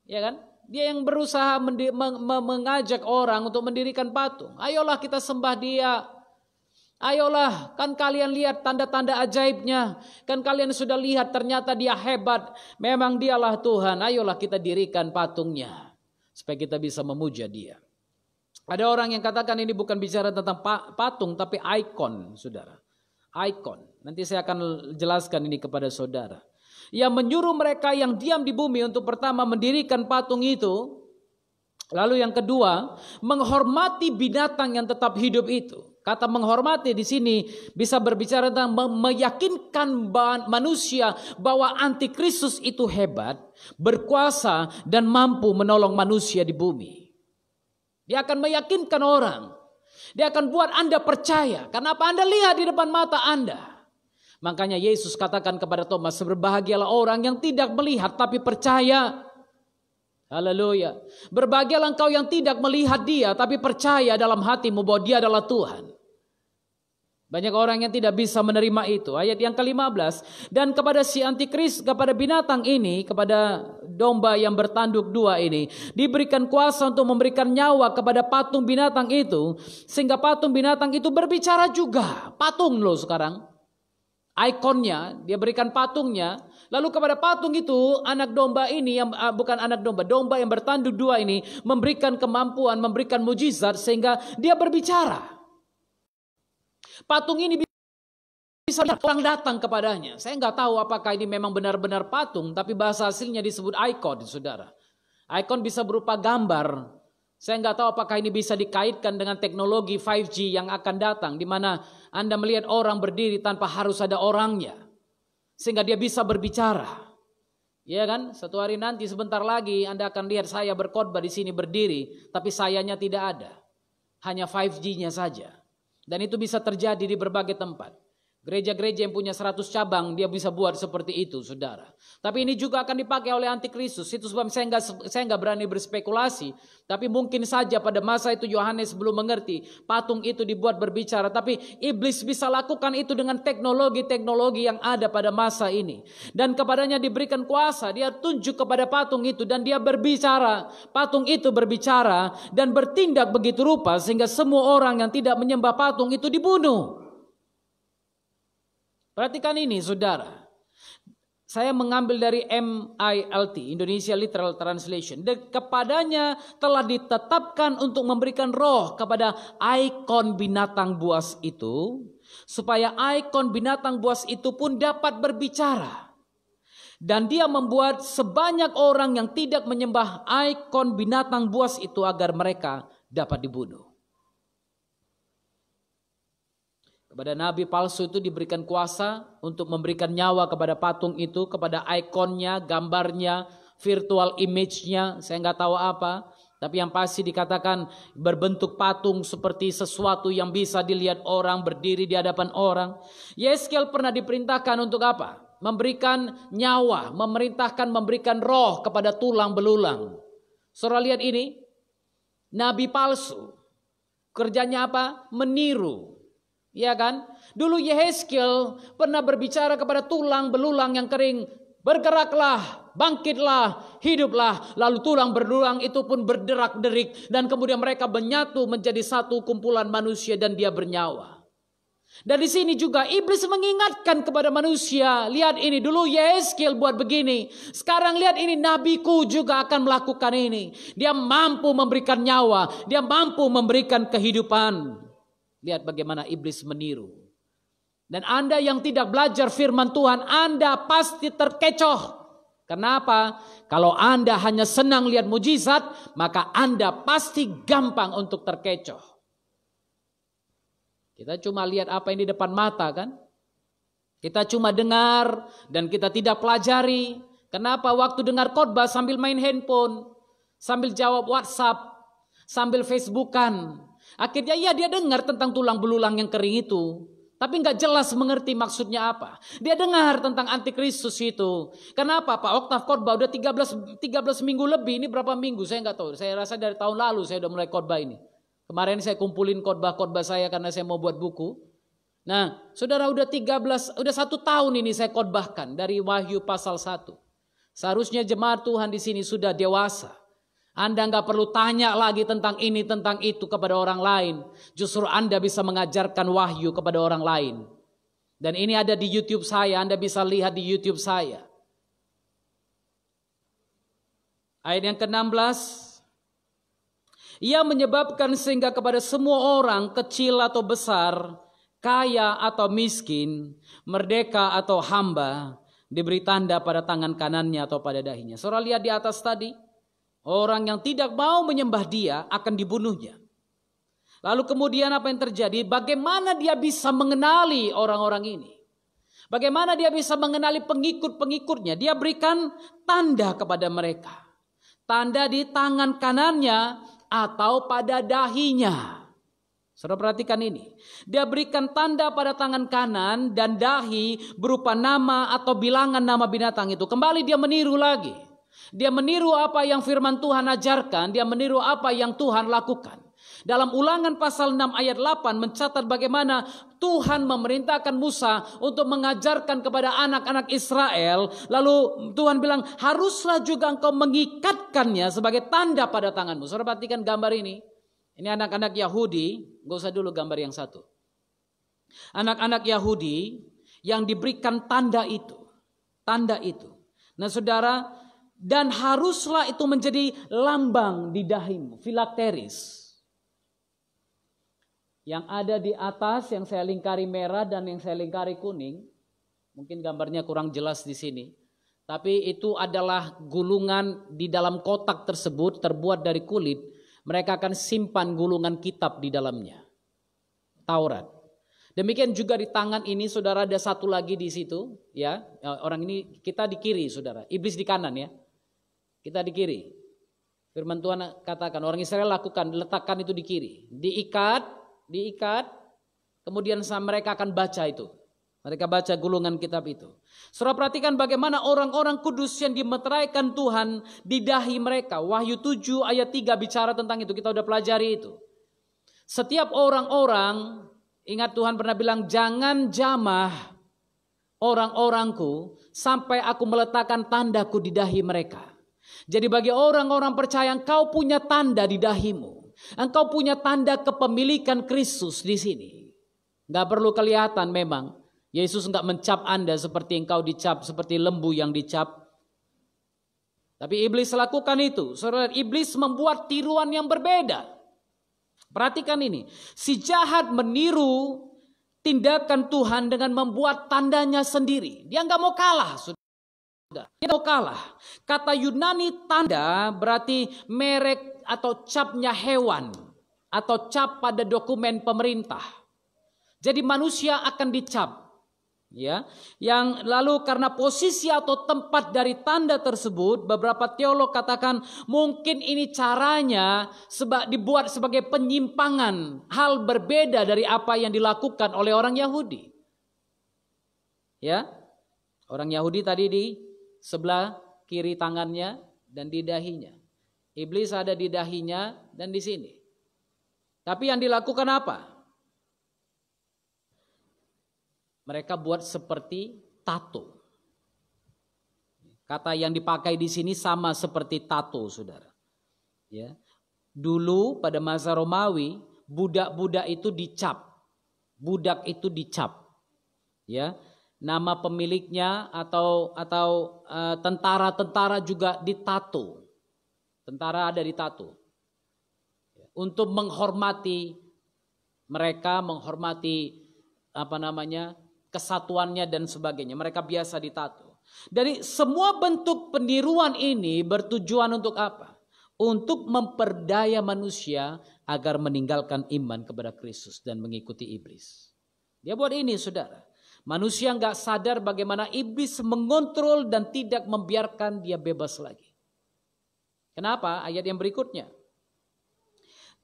Ya kan? Dia yang berusaha mengajak orang untuk mendirikan patung. Ayolah kita sembah dia. Ayolah, kan kalian lihat tanda-tanda ajaibnya. Kan kalian sudah lihat ternyata dia hebat. Memang dialah Tuhan. Ayolah kita dirikan patungnya. Supaya kita bisa memuja dia. Ada orang yang katakan ini bukan bicara tentang patung tapi ikon, saudara. Ikon. Nanti saya akan jelaskan ini kepada saudara. Yang menyuruh mereka yang diam di bumi untuk pertama mendirikan patung itu. Lalu yang kedua, menghormati binatang yang tetap hidup itu. Kata menghormati di sini bisa berbicara tentang meyakinkan manusia bahwa antikristus itu hebat, berkuasa dan mampu menolong manusia di bumi. Dia akan meyakinkan orang. Dia akan buat Anda percaya. Kenapa Anda lihat di depan mata Anda? Makanya Yesus katakan kepada Thomas, berbahagialah orang yang tidak melihat tapi percaya. Haleluya. Berbahagialah engkau yang tidak melihat dia tapi percaya dalam hatimu bahwa dia adalah Tuhan. Banyak orang yang tidak bisa menerima itu. Ayat yang ke-15. Dan kepada si antikristus, kepada binatang ini, kepada domba yang bertanduk dua ini, diberikan kuasa untuk memberikan nyawa kepada patung binatang itu. Sehingga patung binatang itu berbicara juga. Patung loh sekarang. Ikonnya, dia berikan patungnya. Lalu kepada patung itu, anak domba ini, yang bukan anak domba, domba yang bertanduk dua ini, memberikan kemampuan, memberikan mujizat, sehingga dia berbicara. Patung ini bisa orang datang kepadanya. Saya nggak tahu apakah ini memang benar-benar patung, tapi bahasa aslinya disebut ikon, saudara. Ikon bisa berupa gambar. Saya nggak tahu apakah ini bisa dikaitkan dengan teknologi 5G yang akan datang, di mana Anda melihat orang berdiri tanpa harus ada orangnya, sehingga dia bisa berbicara. Ya kan? Satu hari nanti sebentar lagi Anda akan lihat saya berkhotbah di sini berdiri, tapi sayanya tidak ada. Hanya 5G-nya saja. Dan itu bisa terjadi di berbagai tempat. Gereja-gereja yang punya 100 cabang, dia bisa buat seperti itu, saudara. Tapi ini juga akan dipakai oleh antikristus. Itu sebab saya nggak berani berspekulasi. Tapi mungkin saja pada masa itu Yohanes belum mengerti. Patung itu dibuat berbicara. Tapi iblis bisa lakukan itu dengan teknologi-teknologi yang ada pada masa ini. Dan kepadanya diberikan kuasa. Dia tunjuk kepada patung itu dan dia berbicara. Patung itu berbicara dan bertindak begitu rupa sehingga semua orang yang tidak menyembah patung itu dibunuh. Perhatikan ini, saudara. Saya mengambil dari MILT, Indonesia Literal Translation. Dan kepadanya telah ditetapkan untuk memberikan roh kepada ikon binatang buas itu, supaya ikon binatang buas itu pun dapat berbicara. Dan dia membuat sebanyak orang yang tidak menyembah ikon binatang buas itu agar mereka dapat dibunuh. Kepada nabi palsu itu diberikan kuasa untuk memberikan nyawa kepada patung itu, kepada ikonnya, gambarnya, virtual image-nya, saya nggak tahu apa. Tapi yang pasti dikatakan berbentuk patung seperti sesuatu yang bisa dilihat orang, berdiri di hadapan orang. Yeskel pernah diperintahkan untuk apa? Memberikan nyawa, memberikan roh kepada tulang belulang. Saudara lihat ini, nabi palsu. Kerjanya apa? Meniru. Ya kan? Dulu Yehezkiel pernah berbicara kepada tulang belulang yang kering. Bergeraklah, bangkitlah, hiduplah. Lalu tulang belulang itu pun berderak-derik. Dan kemudian mereka menyatu menjadi satu kumpulan manusia dan dia bernyawa. Dan di sini juga iblis mengingatkan kepada manusia. Lihat ini, dulu Yehezkiel buat begini. Sekarang lihat ini, nabiku juga akan melakukan ini. Dia mampu memberikan nyawa. Dia mampu memberikan kehidupan. Lihat bagaimana iblis meniru. Dan Anda yang tidak belajar firman Tuhan, Anda pasti terkecoh. Kenapa? Kalau Anda hanya senang lihat mujizat, maka Anda pasti gampang untuk terkecoh. Kita cuma lihat apa yang di depan mata kan? Kita cuma dengar dan kita tidak pelajari. Kenapa? Waktu dengar khotbah sambil main handphone, sambil jawab WhatsApp, sambil Facebookan. Akhirnya ya dia dengar tentang tulang belulang yang kering itu. Tapi nggak jelas mengerti maksudnya apa. Dia dengar tentang antikristus itu. Kenapa Pak Oktav khotbah udah 13 minggu lebih. Ini berapa minggu saya nggak tahu. Saya rasa dari tahun lalu saya udah mulai khotbah ini. Kemarin saya kumpulin khotbah saya karena saya mau buat buku. Nah saudara udah 1 tahun ini saya khotbahkan dari Wahyu pasal 1. Seharusnya jemaat Tuhan di sini sudah dewasa. Anda nggak perlu tanya lagi tentang ini, tentang itu kepada orang lain. Justru Anda bisa mengajarkan wahyu kepada orang lain. Dan ini ada di YouTube saya, Anda bisa lihat di YouTube saya. Ayat yang ke-16. Ia menyebabkan sehingga kepada semua orang, kecil atau besar, kaya atau miskin, merdeka atau hamba, diberi tanda pada tangan kanannya atau pada dahinya. Saudara lihat di atas tadi. Orang yang tidak mau menyembah dia akan dibunuhnya. Lalu kemudian apa yang terjadi? Bagaimana dia bisa mengenali orang-orang ini? Bagaimana dia bisa mengenali pengikut-pengikutnya? Dia berikan tanda kepada mereka. Tanda di tangan kanannya atau pada dahinya. Saudara perhatikan ini. Dia berikan tanda pada tangan kanan dan dahi berupa nama atau bilangan nama binatang itu. Kembali dia meniru lagi. Dia meniru apa yang firman Tuhan ajarkan, dia meniru apa yang Tuhan lakukan. Dalam Ulangan pasal 6 ayat 8 mencatat bagaimana Tuhan memerintahkan Musa untuk mengajarkan kepada anak-anak Israel. Lalu Tuhan bilang, haruslah juga engkau mengikatkannya sebagai tanda pada tanganmu. Saudara perhatikan gambar ini. Ini anak-anak Yahudi, gak usah dulu gambar yang satu. Anak-anak Yahudi yang diberikan tanda itu. Tanda itu. Nah saudara, dan haruslah itu menjadi lambang di dahimu, filakteris. Yang ada di atas yang saya lingkari merah dan yang saya lingkari kuning. Mungkin gambarnya kurang jelas di sini. Tapi itu adalah gulungan di dalam kotak tersebut terbuat dari kulit. Mereka akan simpan gulungan kitab di dalamnya. Taurat. Demikian juga di tangan ini, saudara, ada satu lagi di situ, ya. Orang ini, kita di kiri, saudara. Iblis di kanan, ya. Kita di kiri. Firman Tuhan katakan, orang Israel lakukan, letakkan itu di kiri. Diikat, kemudian mereka akan baca itu. Mereka baca gulungan kitab itu. Saudara perhatikan bagaimana orang-orang kudus yang dimeteraikan Tuhan di dahi mereka. Wahyu 7 ayat 3 bicara tentang itu, kita udah pelajari itu. Setiap orang-orang, ingat Tuhan pernah bilang, jangan jamah orang-orangku sampai aku meletakkan tandaku di dahi mereka. Jadi bagi orang-orang percaya, engkau punya tanda di dahimu. Engkau punya tanda kepemilikan Kristus di sini. Gak perlu kelihatan memang. Yesus enggak mencap Anda seperti engkau dicap, seperti lembu yang dicap. Tapi iblis lakukan itu. Saudara, iblis membuat tiruan yang berbeda. Perhatikan ini. Si jahat meniru tindakan Tuhan dengan membuat tandanya sendiri. Dia enggak mau kalah, saudara. Dia mau kalah. Kata Yunani tanda berarti merek atau capnya hewan. Atau cap pada dokumen pemerintah. Jadi manusia akan dicap. Ya, yang lalu karena posisi atau tempat dari tanda tersebut, beberapa teolog katakan mungkin ini caranya dibuat sebagai penyimpangan, hal berbeda dari apa yang dilakukan oleh orang Yahudi. Ya, orang Yahudi tadi di sebelah kiri tangannya dan di dahinya. Iblis ada di dahinya dan di sini. Tapi yang dilakukan apa? Mereka buat seperti tato. Kata yang dipakai di sini sama seperti tato, saudara. Ya. Dulu pada masa Romawi, budak-budak itu dicap. Budak itu dicap. Ya. Nama pemiliknya atau tentara-tentara juga ditato. Tentara ada ditato. Untuk menghormati mereka, menghormati kesatuannya dan sebagainya. Mereka biasa ditato. Dari semua bentuk peniruan ini bertujuan untuk apa? Untuk memperdaya manusia agar meninggalkan iman kepada Kristus dan mengikuti iblis. Dia buat ini, saudara. Manusia nggak sadar bagaimana iblis mengontrol dan tidak membiarkan dia bebas lagi. Kenapa? Ayat yang berikutnya.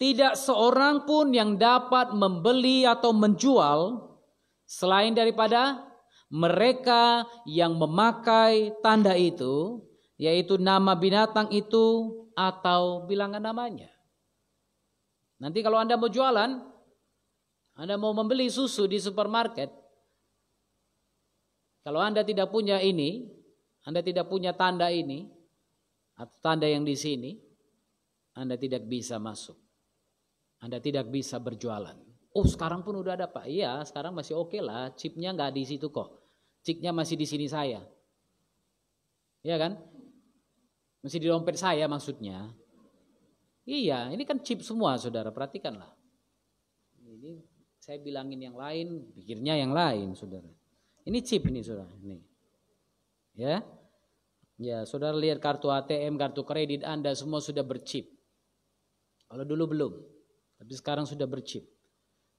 Tidak seorang pun yang dapat membeli atau menjual selain daripada mereka yang memakai tanda itu, yaitu nama binatang itu atau bilangan namanya. Nanti kalau Anda mau jualan, Anda mau membeli susu di supermarket, kalau Anda tidak punya ini, Anda tidak punya tanda ini, atau tanda yang di sini, Anda tidak bisa masuk. Anda tidak bisa berjualan. Oh, sekarang pun udah ada, Pak. Iya, sekarang masih oke lah. Chipnya nggak di situ kok. Chipnya masih di sini saya. Iya kan? Masih di dompet saya maksudnya. Iya, ini kan chip semua, saudara. Perhatikanlah. Ini saya bilangin yang lain, pikirnya yang lain, saudara. Ini chip ini, saudara. Ini. Ya. Ya, saudara lihat kartu ATM, kartu kredit Anda semua sudah berchip. Kalau dulu belum. Tapi sekarang sudah berchip.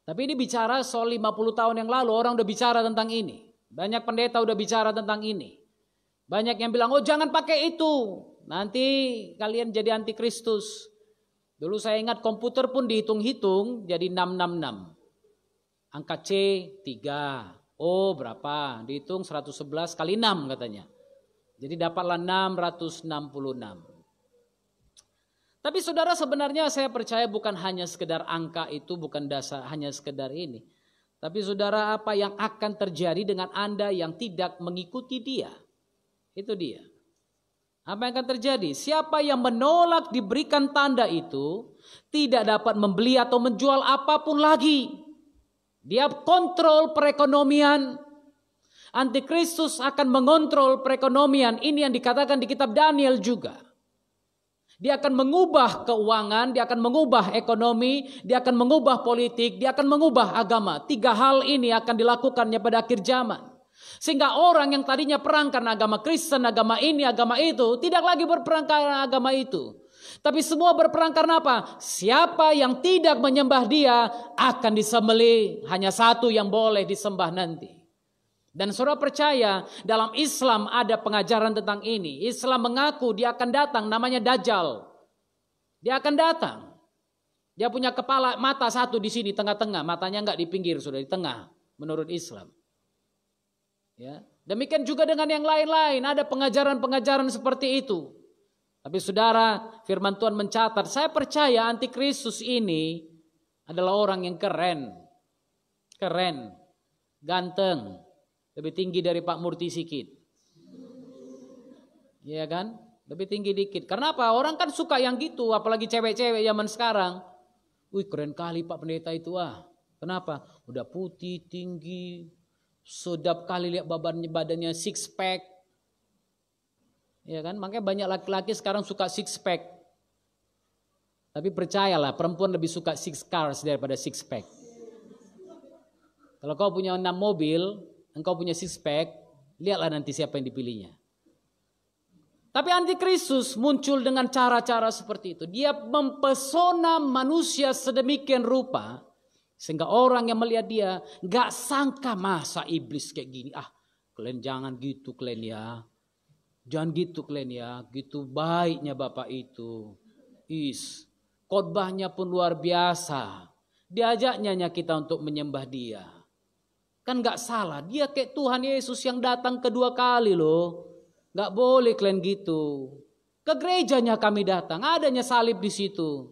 Tapi ini bicara soal 50 tahun yang lalu orang udah bicara tentang ini. Banyak pendeta udah bicara tentang ini. Banyak yang bilang, oh jangan pakai itu. Nanti kalian jadi antikristus. Dulu saya ingat komputer pun dihitung-hitung jadi 666. Angka C 3. O berapa? Dihitung 111 kali 6 katanya. Jadi dapatlah 666. Tapi saudara sebenarnya saya percaya bukan hanya sekedar angka itu, bukan dasar hanya sekedar ini. Tapi saudara apa yang akan terjadi dengan Anda yang tidak mengikuti dia? Itu dia. Apa yang akan terjadi? Siapa yang menolak diberikan tanda itu tidak dapat membeli atau menjual apapun lagi. Dia kontrol perekonomian. Antikristus akan mengontrol perekonomian. Ini yang dikatakan di kitab Daniel juga. Dia akan mengubah keuangan, dia akan mengubah ekonomi, dia akan mengubah politik, dia akan mengubah agama. 3 hal ini akan dilakukannya pada akhir zaman. Sehingga orang yang tadinya perang karena agama Kristen, agama ini, agama itu, tidak lagi berperang karena agama itu. Tapi semua berperang karena apa? Siapa yang tidak menyembah dia akan disembelih. Hanya satu yang boleh disembah nanti. Dan saudara percaya dalam Islam ada pengajaran tentang ini. Islam mengaku dia akan datang, namanya Dajjal. Dia akan datang. Dia punya kepala, mata satu di sini tengah-tengah. Matanya enggak di pinggir, sudah di tengah menurut Islam. Ya. Demikian juga dengan yang lain-lain. Ada pengajaran-pengajaran seperti itu. Tapi saudara, firman Tuhan mencatat, saya percaya antikristus ini adalah orang yang keren. Keren, ganteng, lebih tinggi dari Pak Murti sikit. Iya kan? Lebih tinggi dikit. Karena apa? Orang kan suka yang gitu, apalagi cewek-cewek zaman sekarang. Wih, keren kali Pak Pendeta itu Kenapa? Udah putih, tinggi, sedap kali lihat badannya six pack. Ya kan, makanya banyak laki-laki sekarang suka six pack. Tapi percayalah, perempuan lebih suka six cars daripada six pack. Kalau kau punya 6 mobil, engkau punya six pack, lihatlah nanti siapa yang dipilihnya. Tapi antikristus muncul dengan cara-cara seperti itu. Dia mempesona manusia sedemikian rupa, sehingga orang yang melihat dia gak sangka masa iblis kayak gini. Kalian jangan gitu kalian ya. Jangan gitu kalian ya, gitu baiknya Bapak itu. Khotbahnya pun luar biasa. Diajaknya kita untuk menyembah dia. Kan gak salah, dia kayak Tuhan Yesus yang datang kedua kali loh. Gak boleh kalian gitu. Ke gerejanya kami datang, adanya salib di situ.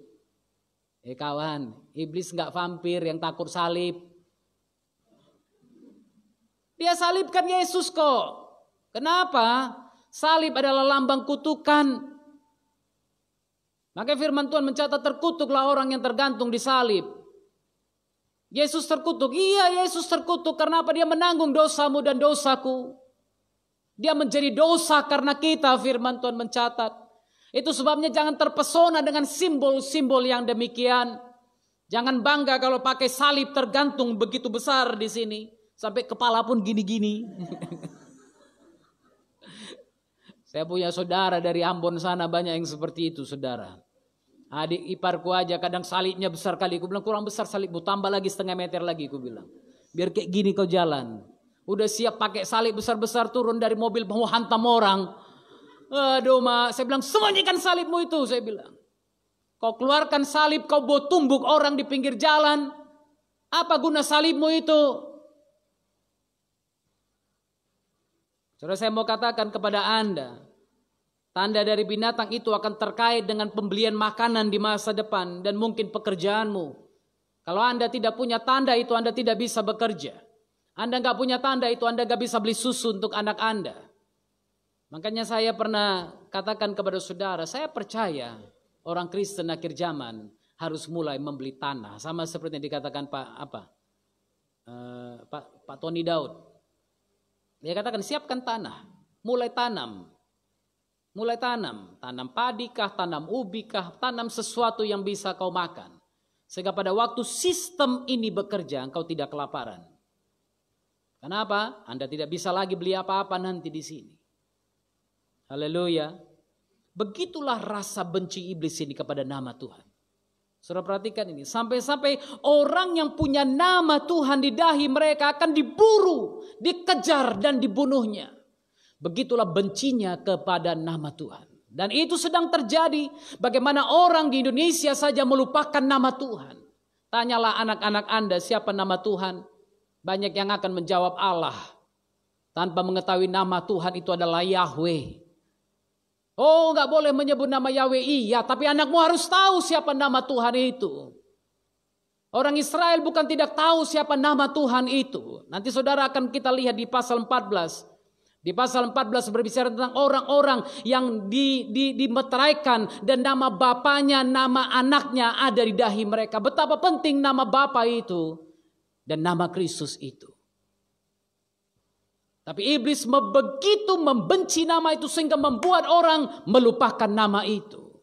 Kawan, iblis gak vampir yang takut salib. Dia salibkan Yesus kok. Kenapa? Salib adalah lambang kutukan. Maka firman Tuhan mencatat terkutuklah orang yang tergantung di salib. Yesus terkutuk. Iya, Yesus terkutuk karena apa? Dia menanggung dosamu dan dosaku. Dia menjadi dosa karena kita, firman Tuhan mencatat. Itu sebabnya jangan terpesona dengan simbol-simbol yang demikian. Jangan bangga kalau pakai salib tergantung begitu besar di sini. Sampai kepala pun gini-gini. Saya punya saudara dari Ambon sana banyak yang seperti itu saudara. Adik iparku aja kadang salibnya besar kali. Aku bilang kurang besar salibmu, tambah lagi setengah meter lagi. Aku bilang biar kayak gini kau jalan. Udah siap pakai salib besar-besar turun dari mobil mau hantam orang. Aduh mak, saya bilang sembunyikan salibmu itu. Saya bilang kau keluarkan salib, kau bawa tumbuk orang di pinggir jalan. Apa guna salibmu itu? Saudara, saya mau katakan kepada Anda, tanda dari binatang itu akan terkait dengan pembelian makanan di masa depan dan mungkin pekerjaanmu. Kalau Anda tidak punya tanda itu, Anda tidak bisa bekerja. Anda nggak punya tanda itu, Anda nggak bisa beli susu untuk anak Anda. Makanya saya pernah katakan kepada saudara, saya percaya orang Kristen akhir zaman harus mulai membeli tanah, sama seperti yang dikatakan Pak Tony Daud. Dia katakan siapkan tanah, mulai tanam. Mulai tanam padi kah, tanam ubi kah, tanam sesuatu yang bisa kau makan. Sehingga pada waktu sistem ini bekerja, engkau tidak kelaparan. Kenapa? Anda tidak bisa lagi beli apa-apa nanti di sini. Haleluya. Begitulah rasa benci iblis ini kepada nama Tuhan. Saudara perhatikan ini, sampai-sampai orang yang punya nama Tuhan di dahi mereka akan diburu, dikejar dan dibunuhnya. Begitulah bencinya kepada nama Tuhan. Dan itu sedang terjadi. Bagaimana orang di Indonesia saja melupakan nama Tuhan. Tanyalah anak-anak Anda siapa nama Tuhan. Banyak yang akan menjawab Allah. Tanpa mengetahui nama Tuhan itu adalah Yahweh. Oh, nggak boleh menyebut nama Yahweh. Iya, tapi anakmu harus tahu siapa nama Tuhan itu. Orang Israel bukan tidak tahu siapa nama Tuhan itu. Nanti saudara akan kita lihat di pasal 14. Di pasal 14 berbicara tentang orang-orang yang dimeteraikan dan nama bapaknya, nama anaknya ada di dahi mereka. Betapa penting nama bapa itu dan nama Kristus itu. Tapi iblis begitu membenci nama itu sehingga membuat orang melupakan nama itu.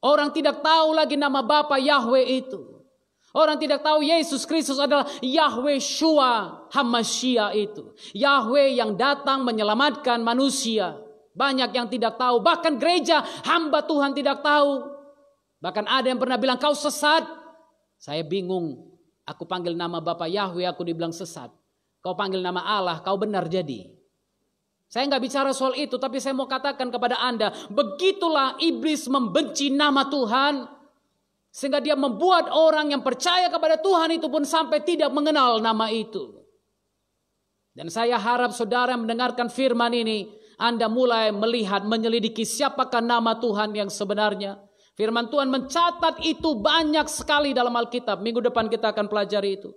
Orang tidak tahu lagi nama Bapa Yahweh itu. Orang tidak tahu Yesus Kristus adalah Yahweh Shua Hamashiach itu. Yahweh yang datang menyelamatkan manusia. Banyak yang tidak tahu. Bahkan gereja hamba Tuhan tidak tahu. Bahkan ada yang pernah bilang, kau sesat. Saya bingung. Aku panggil nama Bapa Yahweh, aku dibilang sesat. Kau panggil nama Allah, kau benar jadi. Saya nggak bicara soal itu, tapi saya mau katakan kepada Anda, begitulah iblis membenci nama Tuhan, sehingga dia membuat orang yang percaya kepada Tuhan itu pun sampai tidak mengenal nama itu. Dan saya harap saudara yang mendengarkan firman ini, Anda mulai melihat, menyelidiki siapakah nama Tuhan yang sebenarnya. Firman Tuhan mencatat itu banyak sekali dalam Alkitab. Minggu depan kita akan pelajari itu.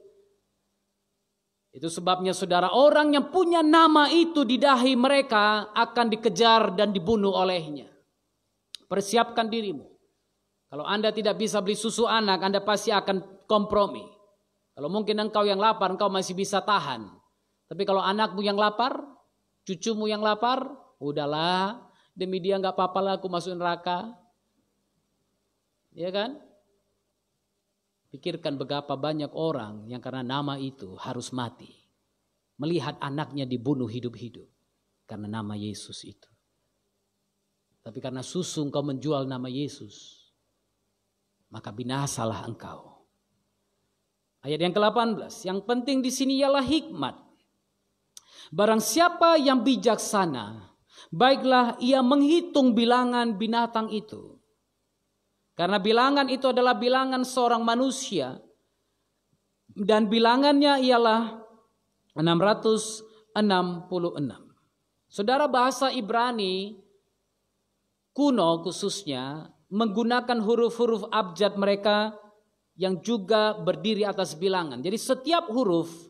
Itu sebabnya saudara, orang yang punya nama itu di dahi mereka akan dikejar dan dibunuh olehnya. Persiapkan dirimu. Kalau Anda tidak bisa beli susu anak, Anda pasti akan kompromi. Kalau mungkin engkau yang lapar, engkau masih bisa tahan. Tapi kalau anakmu yang lapar, cucumu yang lapar, udahlah, demi dia nggak apa-apa lah aku masuk neraka. Ya kan? Pikirkan betapa banyak orang yang karena nama itu harus mati. Melihat anaknya dibunuh hidup-hidup karena nama Yesus itu. Tapi karena susu engkau menjual nama Yesus, maka binasalah engkau. Ayat yang ke-18, yang penting di sini ialah hikmat. Barang siapa yang bijaksana, baiklah ia menghitung bilangan binatang itu. Karena bilangan itu adalah bilangan seorang manusia. Dan bilangannya ialah 666. Saudara, bahasa Ibrani kuno khususnya menggunakan huruf-huruf abjad mereka yang juga berdiri atas bilangan. Jadi setiap huruf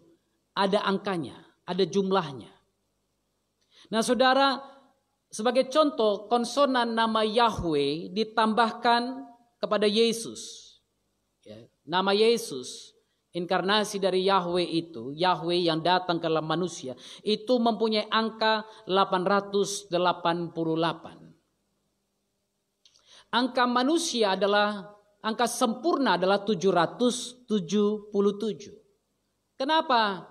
ada angkanya, ada jumlahnya. Nah saudara, sebagai contoh konsonan nama Yahweh ditambahkan kepada Yesus. Ya, nama Yesus, inkarnasi dari Yahweh itu, Yahweh yang datang ke dalam manusia, itu mempunyai angka 888. Angka manusia adalah, angka sempurna adalah 777. Kenapa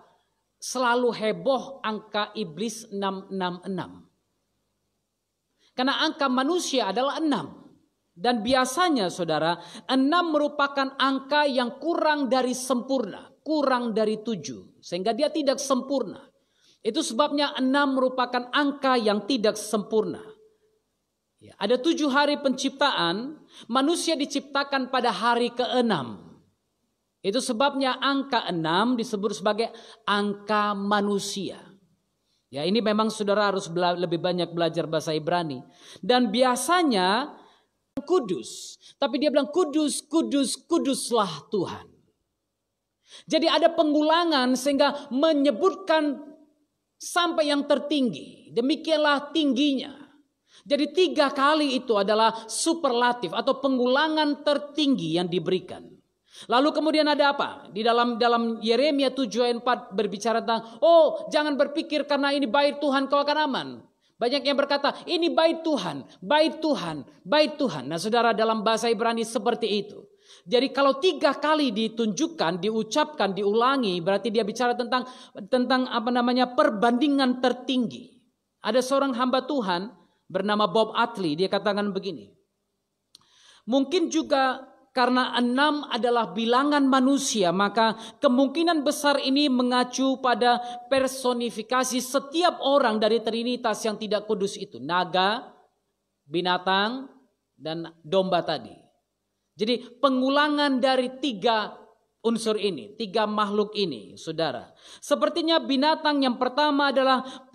selalu heboh angka iblis 666? Karena angka manusia adalah 6. Dan biasanya saudara, 6 merupakan angka yang kurang dari sempurna, kurang dari 7. Sehingga dia tidak sempurna. Itu sebabnya 6 merupakan angka yang tidak sempurna. Ya, ada 7 hari penciptaan, manusia diciptakan pada hari ke-6. Itu sebabnya angka 6 disebut sebagai angka manusia. Ya, ini memang saudara harus lebih banyak belajar bahasa Ibrani. Dan biasanya kudus. Tapi dia bilang kudus, kudus, kuduslah Tuhan. Jadi ada pengulangan sehingga menyebutkan sampai yang tertinggi. Demikianlah tingginya. Jadi 3 kali itu adalah superlatif atau pengulangan tertinggi yang diberikan. Lalu kemudian ada apa? Di dalam Yeremia 7 ayat 4 berbicara tentang, oh jangan berpikir karena ini bait Tuhan kau akan aman. Banyak yang berkata, ini bait Tuhan, bait Tuhan, bait Tuhan. Nah saudara, dalam bahasa Ibrani seperti itu. Jadi kalau 3 kali ditunjukkan, diucapkan, diulangi, berarti dia bicara tentang perbandingan tertinggi. Ada seorang hamba Tuhan bernama Bob Utley, dia katakan begini. Mungkin juga karena 6 adalah bilangan manusia, maka kemungkinan besar ini mengacu pada personifikasi setiap orang dari Trinitas yang tidak kudus itu. Naga, binatang, dan domba tadi. Jadi pengulangan dari 3 unsur ini, 3 makhluk ini, saudara. Sepertinya binatang yang pertama adalah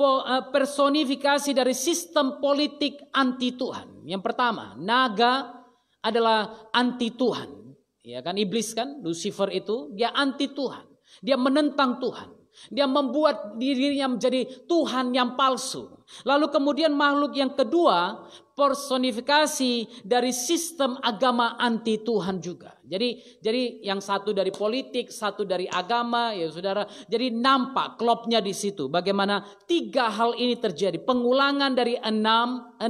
personifikasi dari sistem politik anti Tuhan. Yang pertama, naga adalah anti Tuhan. Ya kan, iblis kan, Lucifer itu dia anti Tuhan. Dia menentang Tuhan. Dia membuat dirinya menjadi Tuhan yang palsu. Lalu kemudian makhluk yang kedua, personifikasi dari sistem agama anti Tuhan juga. Jadi yang satu dari politik, satu dari agama, ya saudara. Jadi nampak klopnya di situ. Bagaimana 3 hal ini terjadi. Pengulangan dari 6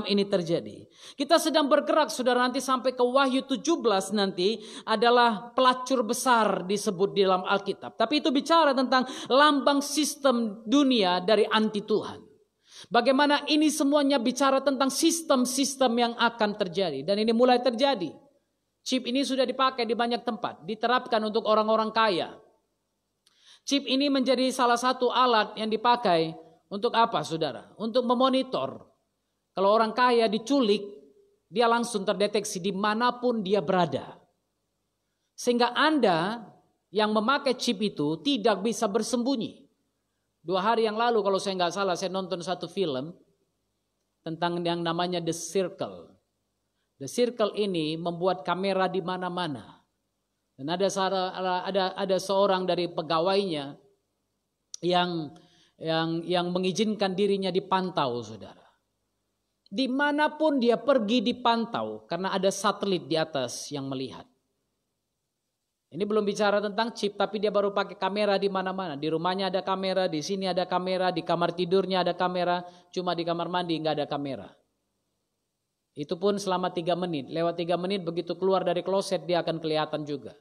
ini terjadi. Kita sedang bergerak saudara, nanti sampai ke Wahyu 17 nanti adalah pelacur besar disebut di dalam Alkitab. Tapi itu bicara tentang lambang sistem dunia dari anti Tuhan. Bagaimana ini semuanya bicara tentang sistem-sistem yang akan terjadi. Dan ini mulai terjadi. Chip ini sudah dipakai di banyak tempat. Diterapkan untuk orang-orang kaya. Chip ini menjadi salah satu alat yang dipakai untuk apa, saudara? Untuk memonitor. Kalau orang kaya diculik, dia langsung terdeteksi dimanapun dia berada. Sehingga Anda yang memakai chip itu tidak bisa bersembunyi. 2 hari yang lalu kalau saya nggak salah, saya nonton satu film tentang yang namanya The Circle. The Circle ini membuat kamera di mana-mana. Dan ada seorang dari pegawainya yang mengizinkan dirinya dipantau, saudara. Dimanapun dia pergi dipantau karena ada satelit di atas yang melihat. Ini belum bicara tentang chip, tapi dia baru pakai kamera di mana-mana. Di rumahnya ada kamera, di sini ada kamera, di kamar tidurnya ada kamera, cuma di kamar mandi nggak ada kamera. Itu pun selama 3 menit. Lewat 3 menit begitu keluar dari kloset dia akan kelihatan juga.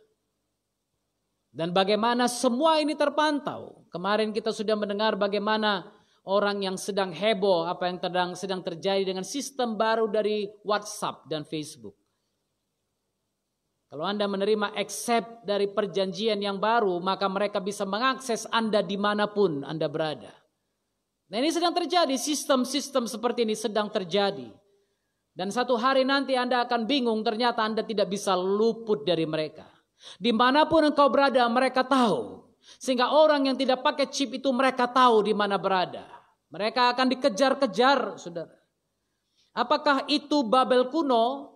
Dan bagaimana semua ini terpantau. Kemarin kita sudah mendengar bagaimana orang yang sedang heboh, apa yang sedang terjadi dengan sistem baru dari WhatsApp dan Facebook. Kalau Anda menerima accept dari perjanjian yang baru, maka mereka bisa mengakses Anda dimanapun Anda berada. Nah, ini sedang terjadi, sistem-sistem seperti ini sedang terjadi. Dan satu hari nanti Anda akan bingung, ternyata Anda tidak bisa luput dari mereka. Dimanapun engkau berada, mereka tahu. Sehingga orang yang tidak pakai chip itu mereka tahu di mana berada. Mereka akan dikejar-kejar, saudara. Apakah itu Babel kuno?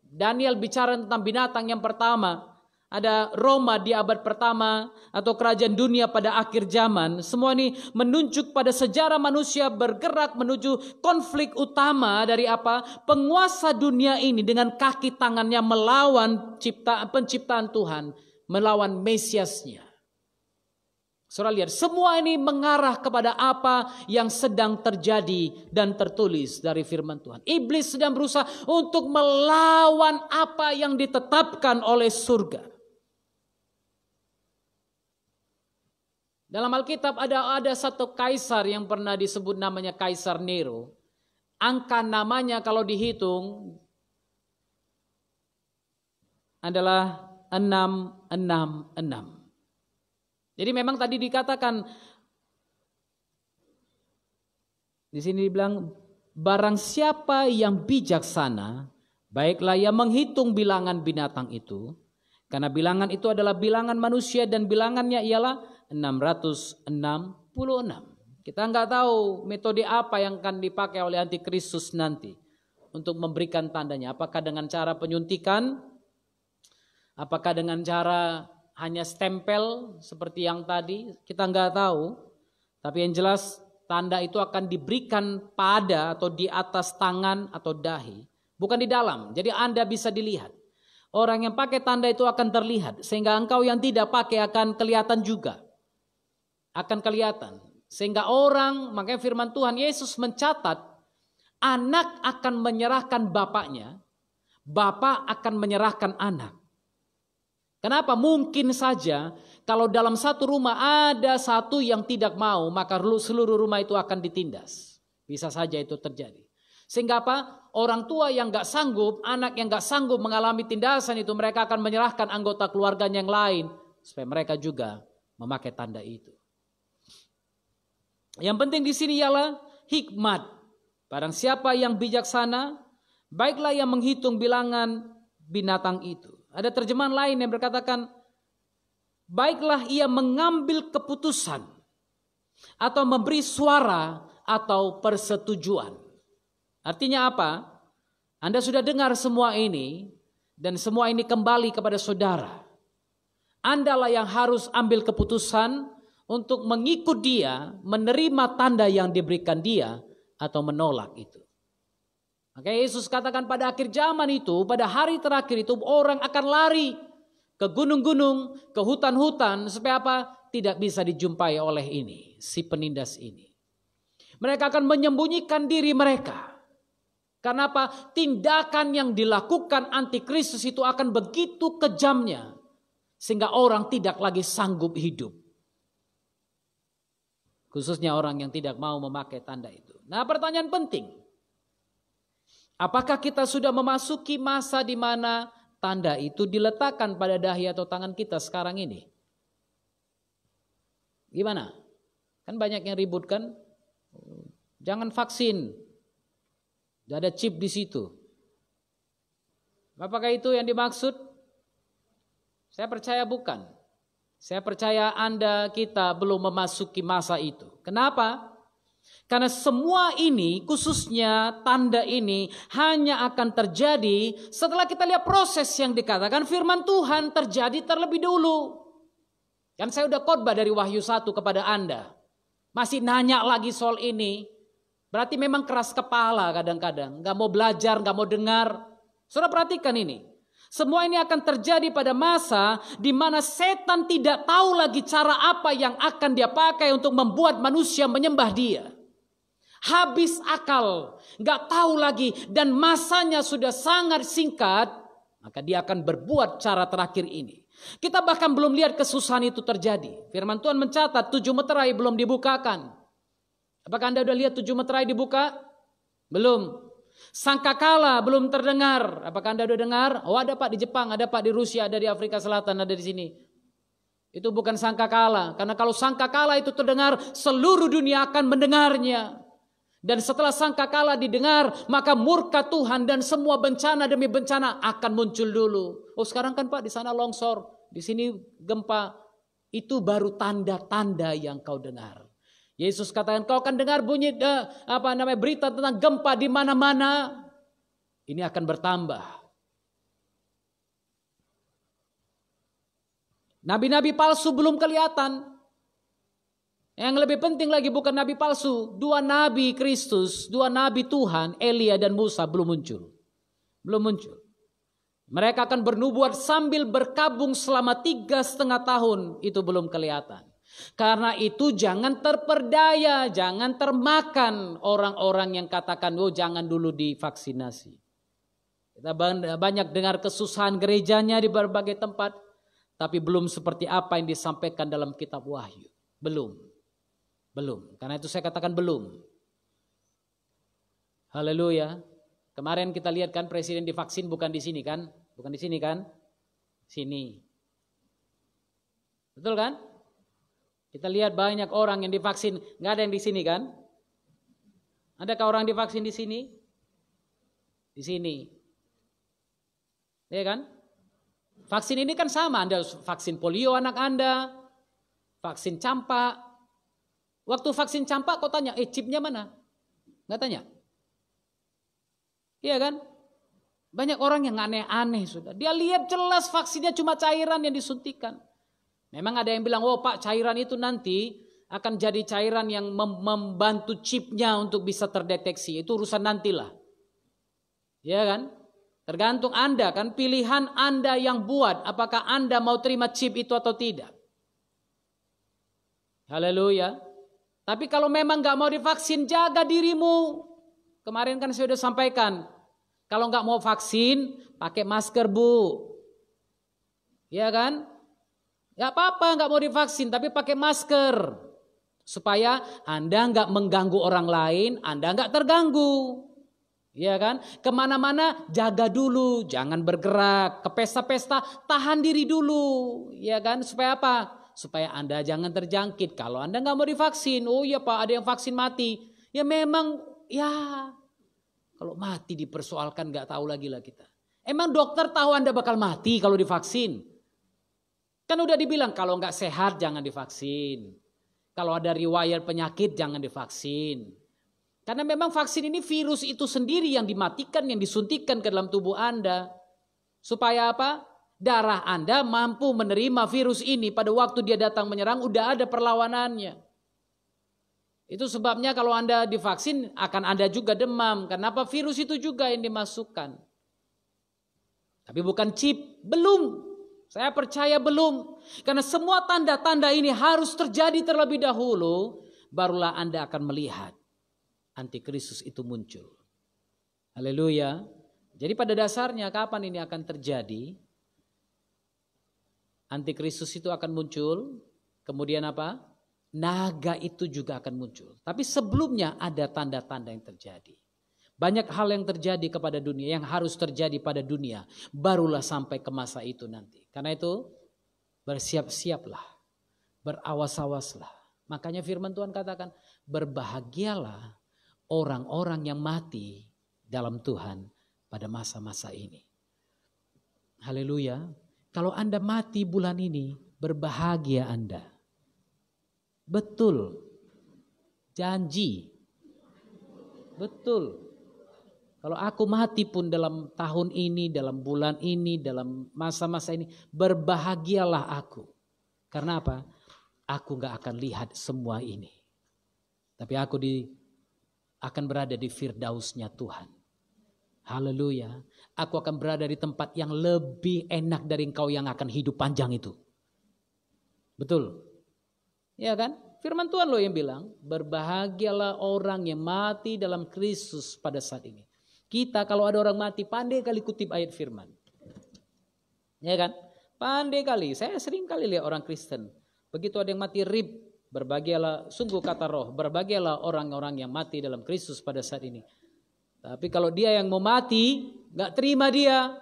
Daniel bicara tentang binatang yang pertama. Ada Roma di abad pertama atau kerajaan dunia pada akhir zaman. Semua ini menunjuk pada sejarah manusia bergerak menuju konflik utama dari apa? Penguasa dunia ini dengan kaki tangannya melawan penciptaan Tuhan. Melawan Mesiasnya. Saudara lihat, semua ini mengarah kepada apa yang sedang terjadi dan tertulis dari firman Tuhan. Iblis sedang berusaha untuk melawan apa yang ditetapkan oleh surga. Dalam Alkitab ada satu kaisar yang pernah disebut namanya Kaisar Nero. Angka namanya kalau dihitung adalah 666. Jadi memang tadi dikatakan di sini dibilang barang siapa yang bijaksana, baiklah ia menghitung bilangan binatang itu, karena bilangan itu adalah bilangan manusia dan bilangannya ialah 666. Kita nggak tahu metode apa yang akan dipakai oleh antikristus nanti untuk memberikan tandanya. Apakah dengan cara penyuntikan? Apakah dengan cara hanya stempel seperti yang tadi, kita nggak tahu. Tapi yang jelas tanda itu akan diberikan pada atau di atas tangan atau dahi. Bukan di dalam, jadi Anda bisa dilihat. Orang yang pakai tanda itu akan terlihat. Sehingga engkau yang tidak pakai akan kelihatan juga. Akan kelihatan. Sehingga orang, makanya firman Tuhan Yesus mencatat, anak akan menyerahkan bapaknya, bapak akan menyerahkan anak. Kenapa? Mungkin saja kalau dalam satu rumah ada satu yang tidak mau, maka seluruh rumah itu akan ditindas. Bisa saja itu terjadi. Sehingga apa? Orang tua yang gak sanggup, anak yang gak sanggup mengalami tindasan itu, mereka akan menyerahkan anggota keluarganya yang lain. Supaya mereka juga memakai tanda itu. Yang penting di sini ialah hikmat. Barang siapa yang bijaksana, baiklah yang menghitung bilangan binatang itu. Ada terjemahan lain yang berkatakan, baiklah ia mengambil keputusan atau memberi suara atau persetujuan. Artinya apa? Anda sudah dengar semua ini dan semua ini kembali kepada saudara. Andalah yang harus ambil keputusan untuk mengikut dia, menerima tanda yang diberikan dia atau menolak itu. Maka Yesus katakan pada akhir zaman itu, pada hari terakhir itu orang akan lari ke gunung-gunung, ke hutan-hutan supaya apa? Tidak bisa dijumpai oleh ini, si penindas ini. Mereka akan menyembunyikan diri mereka. Karena apa? Tindakan yang dilakukan antikristus itu akan begitu kejamnya sehingga orang tidak lagi sanggup hidup. Khususnya orang yang tidak mau memakai tanda itu. Nah, pertanyaan penting. Apakah kita sudah memasuki masa di mana tanda itu diletakkan pada dahi atau tangan kita sekarang ini? Gimana? Kan banyak yang ribut kan? Jangan vaksin. Tidak ada chip di situ. Apakah itu yang dimaksud? Saya percaya bukan. Saya percaya Anda, kita belum memasuki masa itu. Kenapa? Karena semua ini, khususnya tanda ini, hanya akan terjadi setelah kita lihat proses yang dikatakan firman Tuhan terjadi terlebih dulu. Kan saya udah khotbah dari Wahyu 1 kepada Anda. Masih nanya lagi soal ini. Berarti memang keras kepala kadang-kadang. Gak mau belajar, gak mau dengar. Saudara perhatikan ini. Semua ini akan terjadi pada masa di mana setan tidak tahu lagi cara apa yang akan dia pakai untuk membuat manusia menyembah dia. Habis akal, gak tahu lagi, dan masanya sudah sangat singkat, maka dia akan berbuat cara terakhir ini. Kita bahkan belum lihat kesusahan itu terjadi. Firman Tuhan mencatat 7 meterai belum dibukakan. Apakah Anda sudah lihat 7 meterai dibuka? Belum. Sangkakala belum terdengar. Apakah Anda sudah dengar? Oh, ada Pak di Jepang, ada Pak di Rusia, ada di Afrika Selatan, ada di sini. Itu bukan sangkakala. Karena kalau sangkakala itu terdengar, seluruh dunia akan mendengarnya. Dan setelah sangkakala didengar, maka murka Tuhan dan semua bencana demi bencana akan muncul dulu. Oh, sekarang kan Pak di sana longsor, di sini gempa. Itu baru tanda-tanda yang kau dengar. Yesus katakan, kau akan dengar bunyi berita tentang gempa di mana-mana. Ini akan bertambah. Nabi-nabi palsu belum kelihatan. Yang lebih penting lagi bukan nabi palsu, 2 nabi Kristus, 2 nabi Tuhan, Elia dan Musa belum muncul. Belum muncul. Mereka akan bernubuat sambil berkabung selama 3,5 tahun, itu belum kelihatan. Karena itu jangan terperdaya, jangan termakan orang-orang yang katakan, oh jangan dulu divaksinasi. Kita banyak dengar kesusahan gerejanya di berbagai tempat, tapi belum seperti apa yang disampaikan dalam kitab Wahyu. Belum. Karena itu saya katakan belum. Haleluya. Kemarin kita lihat kan presiden divaksin bukan di sini kan? Bukan di sini kan? Sini. Betul kan? Kita lihat banyak orang yang divaksin, nggak ada yang di sini kan? Adakah orang divaksin di sini? Di sini. Ya kan? Vaksin ini kan sama, Anda vaksin polio anak Anda, vaksin campak. Waktu vaksin campak kau tanya, chipnya mana? Nggak tanya. Iya kan? Banyak orang yang aneh-aneh sudah. Dia lihat jelas vaksinnya cuma cairan yang disuntikan. Memang ada yang bilang, oh Pak cairan itu nanti akan jadi cairan yang membantu chipnya untuk bisa terdeteksi. Itu urusan nantilah. Ya kan? Tergantung Anda kan, pilihan Anda yang buat. Apakah Anda mau terima chip itu atau tidak? Haleluya. Tapi kalau memang gak mau divaksin, jaga dirimu. Kemarin kan saya sudah sampaikan. Kalau gak mau vaksin, pakai masker Bu. Ya kan? Gak apa-apa gak mau divaksin, tapi pakai masker. Supaya Anda gak mengganggu orang lain, Anda gak terganggu. Ya kan? Kemana-mana jaga dulu, jangan bergerak. Ke pesta-pesta tahan diri dulu. Ya kan? Supaya apa? Supaya Anda jangan terjangkit. Kalau Anda nggak mau divaksin, oh iya Pak ada yang vaksin mati. Ya memang ya kalau mati dipersoalkan nggak tahu lagi lah kita. Emang dokter tahu Anda bakal mati kalau divaksin? Kan udah dibilang kalau nggak sehat jangan divaksin. Kalau ada riwayat penyakit jangan divaksin. Karena memang vaksin ini virus itu sendiri yang dimatikan, yang disuntikan ke dalam tubuh Anda. Supaya apa? Darah Anda mampu menerima virus ini pada waktu dia datang menyerang, udah ada perlawanannya. Itu sebabnya kalau Anda divaksin akan ada juga demam. Kenapa? Virus itu juga yang dimasukkan. Tapi bukan chip, belum. Saya percaya belum. Karena semua tanda-tanda ini harus terjadi terlebih dahulu, barulah Anda akan melihat antikristus itu muncul. Haleluya. Jadi pada dasarnya kapan ini akan terjadi? Antikristus itu akan muncul, kemudian apa? naga itu juga akan muncul. Tapi sebelumnya ada tanda-tanda yang terjadi. Banyak hal yang terjadi kepada dunia, yang harus terjadi pada dunia, barulah sampai ke masa itu nanti. Karena itu bersiap-siaplah, berawas-awaslah. Makanya firman Tuhan katakan, berbahagialah orang-orang yang mati dalam Tuhan pada masa-masa ini. Haleluya. Kalau Anda mati bulan ini, berbahagia Anda. Betul. Janji. Betul. Kalau aku mati pun dalam tahun ini, dalam bulan ini, dalam masa-masa ini, berbahagialah aku. Karena apa? Aku gak akan lihat semua ini. Tapi aku akan berada di Firdausnya Tuhan. Haleluya. Aku akan berada di tempat yang lebih enak dari engkau yang akan hidup panjang itu. Betul? Ya kan? Firman Tuhan loh yang bilang, berbahagialah orang yang mati dalam Kristus pada saat ini. Kita kalau ada orang mati pandai kali kutip ayat firman. Ya kan? Pandai kali. Saya sering kali lihat orang Kristen. Begitu ada yang mati rib, berbahagialah, sungguh kata roh, berbahagialah orang-orang yang mati dalam Kristus pada saat ini. Tapi kalau dia yang mau mati, gak terima dia.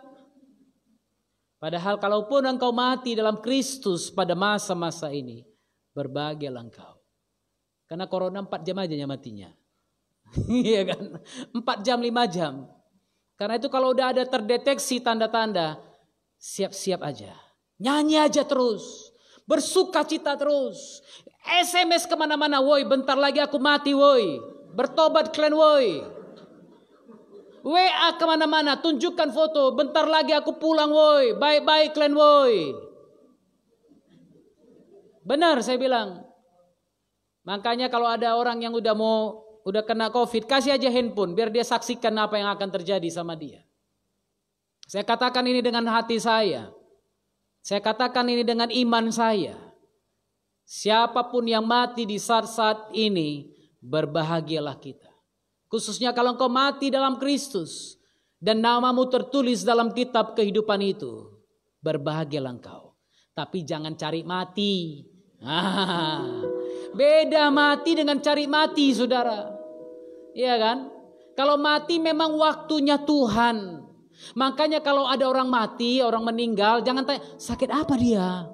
Padahal kalaupun engkau mati dalam Kristus pada masa-masa ini, berbahagialah engkau. Karena corona 4 jam aja matinya. Iya kan? 4 jam, 5 jam. Karena itu kalau udah ada terdeteksi tanda-tanda, siap-siap aja. Nyanyi aja terus. Bersukacita terus. SMS kemana-mana, woi bentar lagi aku mati woi. Bertobat kalian woi. WA kemana-mana, tunjukkan foto, bentar lagi aku pulang woi. Baik-baik kalian woi. Benar saya bilang. Makanya kalau ada orang yang udah kena COVID, kasih aja handphone biar dia saksikan apa yang akan terjadi sama dia. Saya katakan ini dengan hati saya. Saya katakan ini dengan iman saya. Siapapun yang mati di saat-saat ini, berbahagialah kita. Khususnya kalau engkau mati dalam Kristus dan namamu tertulis dalam kitab kehidupan itu, berbahagialah engkau. Tapi jangan cari mati. Beda mati dengan cari mati, saudara. Iya kan? Kalau mati memang waktunya Tuhan. Makanya kalau ada orang mati, orang meninggal, jangan tanya, sakit apa dia?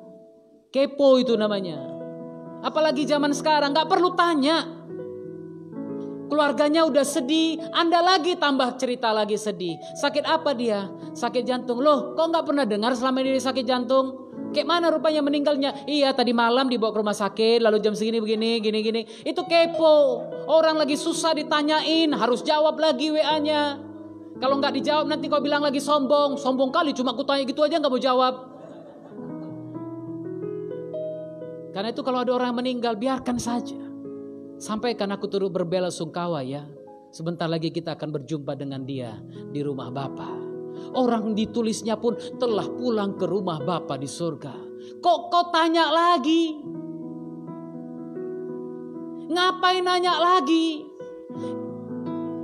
Kepo itu namanya. Apalagi zaman sekarang, gak perlu tanya. Keluarganya udah sedih, Anda lagi tambah cerita lagi sedih. Sakit apa dia? Sakit jantung. Loh, kok gak pernah dengar selama ini dia sakit jantung? Kayak mana rupanya meninggalnya? Iya, tadi malam dibawa ke rumah sakit, lalu jam segini begini, gini. Itu kepo. Orang lagi susah ditanyain, harus jawab lagi WA-nya. Kalau nggak dijawab nanti kau bilang lagi sombong. Sombong kali, cuma aku tanya gitu aja nggak mau jawab. Karena itu kalau ada orang meninggal, biarkan saja. Sampaikan aku turut berbela sungkawa ya. Sebentar lagi kita akan berjumpa dengan dia di rumah Bapa. Orang ditulisnya pun telah pulang ke rumah Bapa di surga. Kok kau tanya lagi? Ngapain nanya lagi?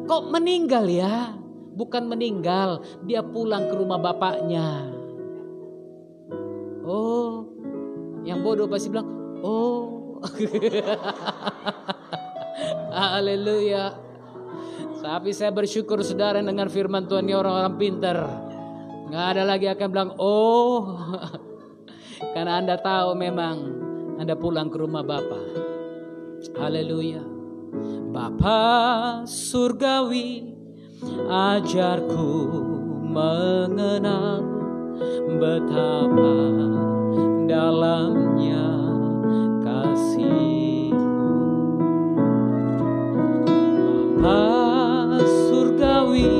Kok meninggal ya? Bukan meninggal, dia pulang ke rumah bapaknya. Oh, yang bodoh pasti bilang, oh. Haleluya. Tapi saya bersyukur saudara dengan firman Tuhan ini orang-orang pintar. Nggak ada lagi akan bilang oh. Karena Anda tahu memang Anda pulang ke rumah Bapa. Haleluya. Bapa surgawi, ajarku mengenal betapa dalamnya kasih-Mu. Bapa surgawi,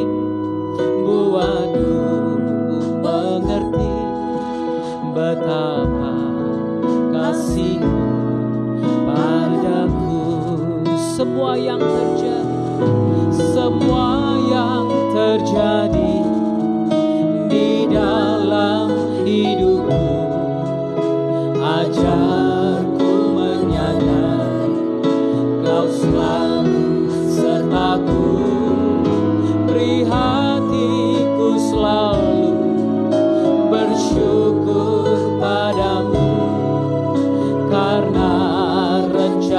buatku mengerti betapa kasih-Mu padaku. Semua yang terjadi di dalam hidupku, ajarku menyadari Kau selalu sertaku, beri hatiku selalu bersyukur padamu, karena rencana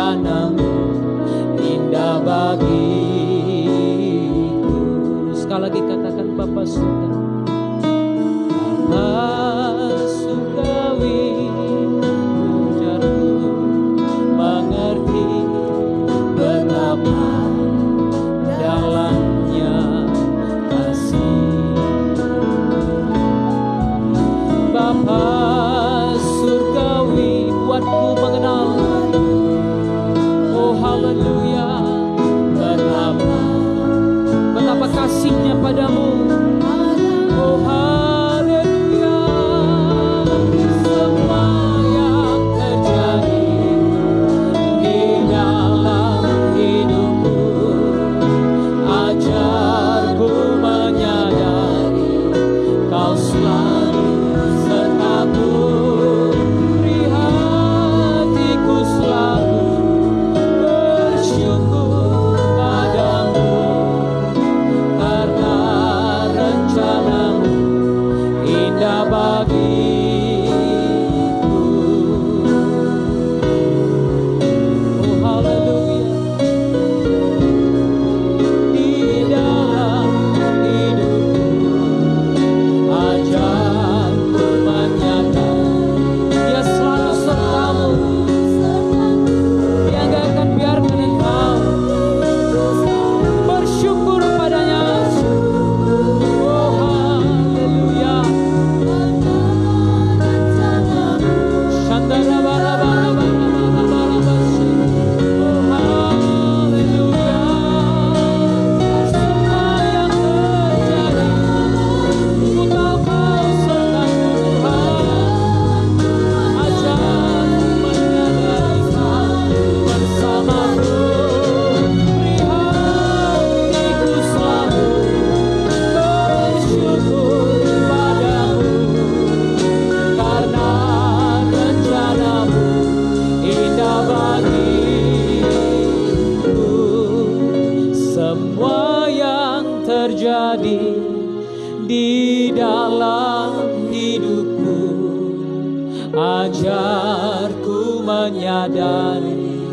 Ajarku menyadari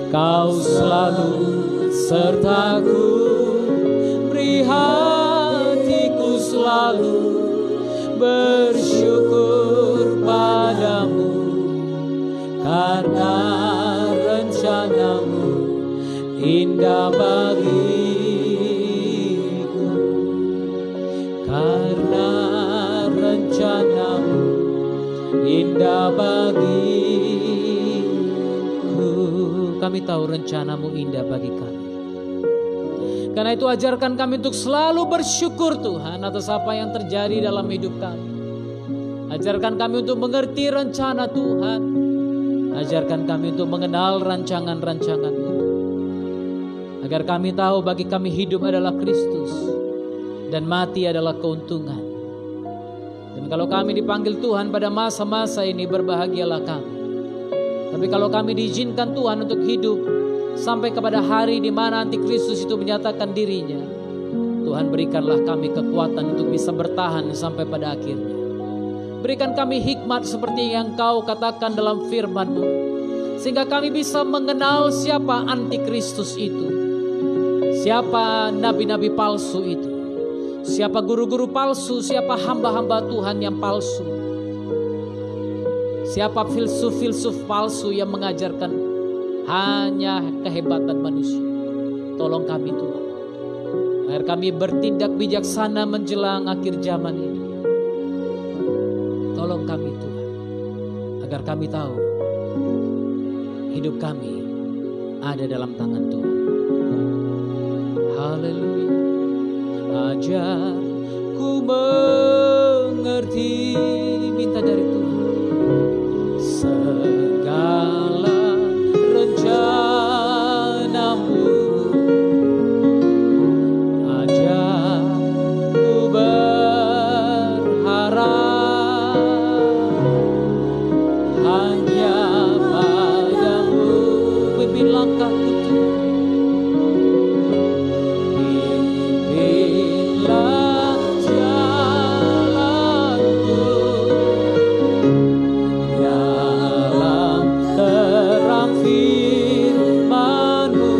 Kau selalu sertaku, beri hatiku selalu bersyukur padamu, karena rencanamu indah bagiku, karena rencanamu indah bagiku. Kami tahu rencanamu indah bagi kami. Karena itu ajarkan kami untuk selalu bersyukur Tuhan atas apa yang terjadi dalam hidup kami. Ajarkan kami untuk mengerti rencana Tuhan. Ajarkan kami untuk mengenal rancangan-rancangan-Mu. Agar kami tahu bagi kami hidup adalah Kristus dan mati adalah keuntungan. Dan kalau kami dipanggil Tuhan pada masa-masa ini, berbahagialah kami. Tapi kalau kami diizinkan Tuhan untuk hidup sampai kepada hari di mana Antikristus itu menyatakan dirinya, Tuhan berikanlah kami kekuatan untuk bisa bertahan sampai pada akhirnya. Berikan kami hikmat seperti yang Kau katakan dalam firman-Mu, sehingga kami bisa mengenal siapa Antikristus itu, siapa nabi-nabi palsu itu, siapa guru-guru palsu, siapa hamba-hamba Tuhan yang palsu, siapa filsuf-filsuf palsu yang mengajarkan hanya kehebatan manusia. Tolong kami Tuhan, agar kami bertindak bijaksana menjelang akhir zaman ini. Tolong kami Tuhan, agar kami tahu hidup kami ada dalam tangan Tuhan. Haleluya. Ajar ku mengerti, minta dari Tuhan, segala rencana-Mu. Ajar ku berharap hanya padamu. Pimpin langkahku Tuhan, pimpinlah jalanku dalam terang firman-Mu.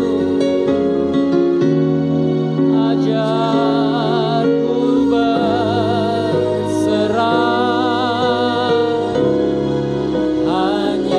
Ajarku berserah hanya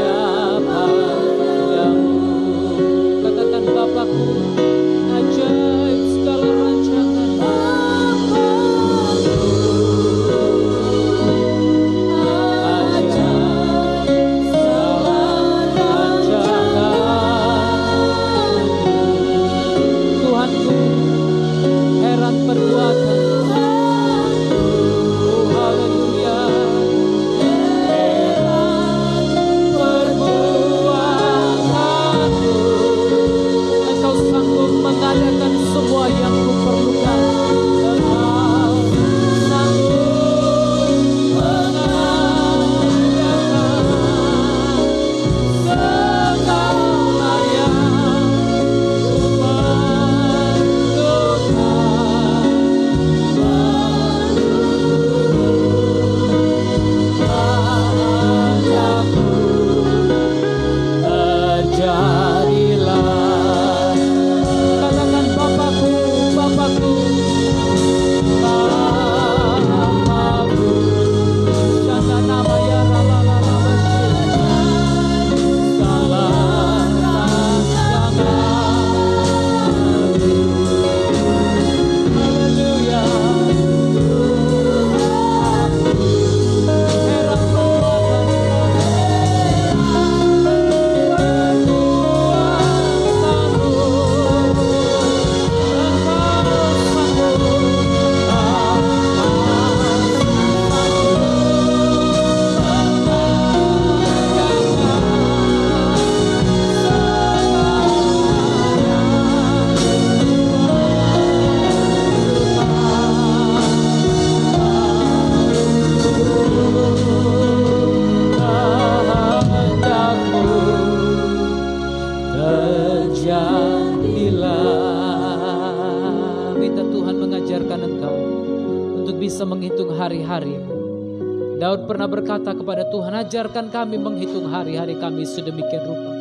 Daud pernah berkata kepada Tuhan, ajarkan kami menghitung hari-hari kami sedemikian rupa,